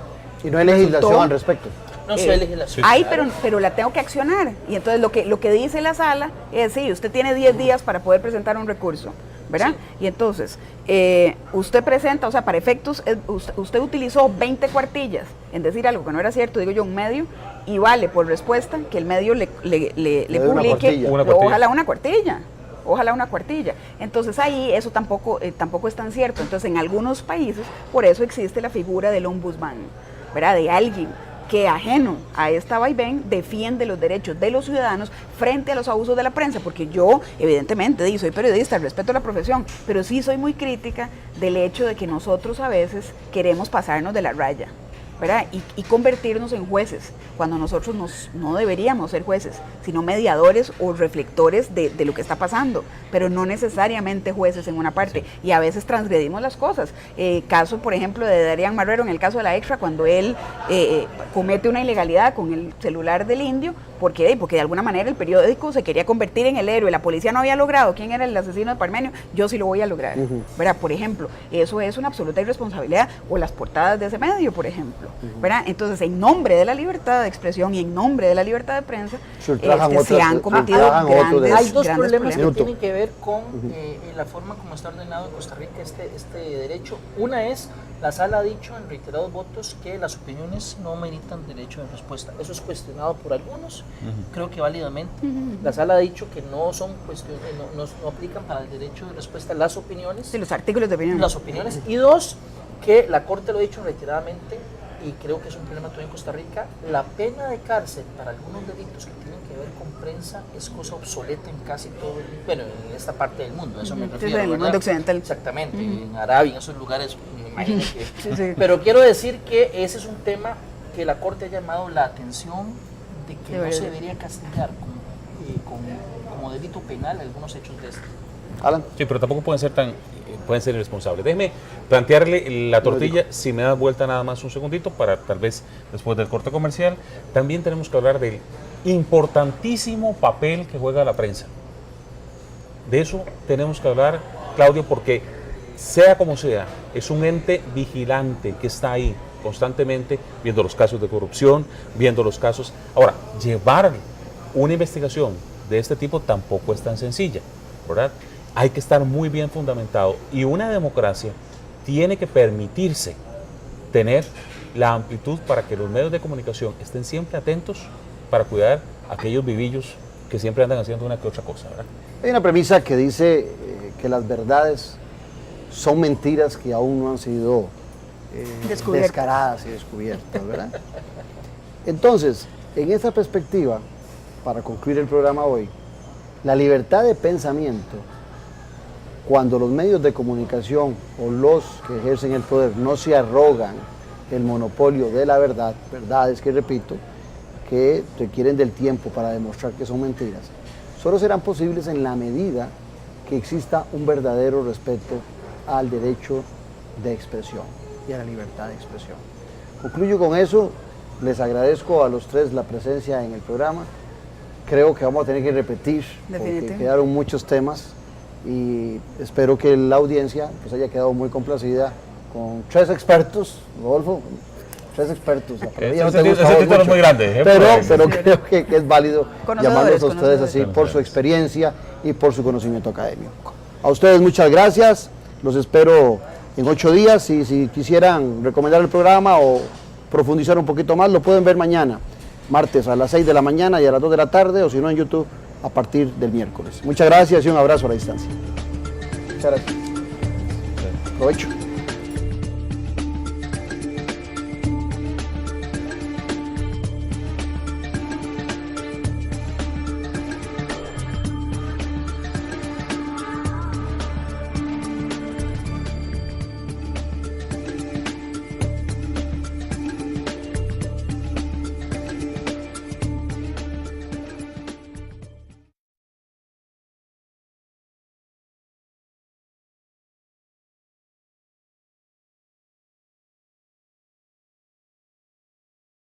Y no hay legislación al respecto. No sé, legislación. Hay, pero la tengo que accionar. Y entonces lo que dice la sala es, sí, usted tiene 10 días para poder presentar un recurso, ¿verdad? Sí. Y entonces, usted presenta, o sea, para efectos, usted utilizó 20 cuartillas en decir algo que no era cierto, digo yo, un medio, y vale por respuesta que el medio le publique, ojalá una cuartilla. Entonces ahí eso tampoco es tan cierto. Entonces en algunos países, por eso existe la figura del ombudsman, ¿verdad? De alguien que ajeno a esta vaivén defiende los derechos de los ciudadanos frente a los abusos de la prensa, porque yo evidentemente soy periodista, respeto la profesión, pero sí soy muy crítica del hecho de que nosotros a veces queremos pasarnos de la raya, ¿verdad? Y convertirnos en jueces, cuando nosotros no deberíamos ser jueces, sino mediadores o reflectores de lo que está pasando, pero no necesariamente jueces en una parte, y a veces transgredimos las cosas. Caso, por ejemplo, de Darían Marrero, en el caso de la Extra, cuando él comete una ilegalidad con el celular del indio, porque de alguna manera el periódico se quería convertir en el héroe, la policía no había logrado quién era el asesino de Parmenio, yo sí lo voy a lograr, ¿verdad? Por ejemplo, eso es una absoluta irresponsabilidad, o las portadas de ese medio, por ejemplo, ¿verdad? Entonces, en nombre de la libertad de expresión y en nombre de la libertad de prensa, se han cometido grandes Hay dos problemas que tienen que ver con la forma como está ordenado en Costa Rica este derecho. Una es, la sala ha dicho en reiterados votos que las opiniones no meritan derecho de respuesta. Eso es cuestionado por algunos, creo que válidamente. La sala ha dicho que no son cuestiones, no aplican para el derecho de respuesta las opiniones. Sí, los artículos de opinión. Las opiniones. Y dos, que la Corte lo ha dicho reiteradamente, y creo que es un problema todavía en Costa Rica, la pena de cárcel para algunos delitos que tienen que ver con prensa es cosa obsoleta en casi todo bueno, en esta parte del mundo, a eso me refiero, en el mundo occidental. Exactamente, en Arabia, en esos lugares, me imagino que... Pero quiero decir que ese es un tema que la Corte ha llamado la atención de que no se debería castigar como delito penal algunos hechos de este. Alan. Sí, pero tampoco pueden ser irresponsables. Déjeme plantearle la tortilla, si me da vuelta nada más un segundito, para tal vez después del corte comercial. También tenemos que hablar del importantísimo papel que juega la prensa. De eso tenemos que hablar, Claudio, porque sea como sea, es un ente vigilante que está ahí constantemente viendo los casos de corrupción, viendo los casos. Ahora, llevar una investigación de este tipo tampoco es tan sencilla, ¿verdad? Hay que estar muy bien fundamentado y una democracia tiene que permitirse tener la amplitud para que los medios de comunicación estén siempre atentos para cuidar a aquellos vivillos que siempre andan haciendo una que otra cosa, ¿verdad? Hay una premisa que dice que las verdades son mentiras que aún no han sido descaradas y descubiertas, ¿verdad? Entonces, en esa perspectiva, para concluir el programa hoy, la libertad de pensamiento, cuando los medios de comunicación o los que ejercen el poder no se arrogan el monopolio de la verdad, verdades que, repito, que requieren del tiempo para demostrar que son mentiras, solo serán posibles en la medida que exista un verdadero respeto al derecho de expresión y a la libertad de expresión. Concluyo con eso, les agradezco a los tres la presencia en el programa. Creo que vamos a tener que repetir porque quedaron muchos temas y espero que la audiencia pues haya quedado muy complacida con tres expertos, Rodolfo, tres expertos. Ese título es muy grande, pero creo que es válido llamarlos a ustedes así por su experiencia y por su conocimiento académico. A ustedes muchas gracias, los espero en 8 días y si quisieran recomendar el programa o profundizar un poquito más, lo pueden ver mañana, martes a las 6 de la mañana y a las 2 de la tarde, o si no en YouTube a partir del miércoles. Muchas gracias y un abrazo a la distancia. Muchas gracias. Provecho.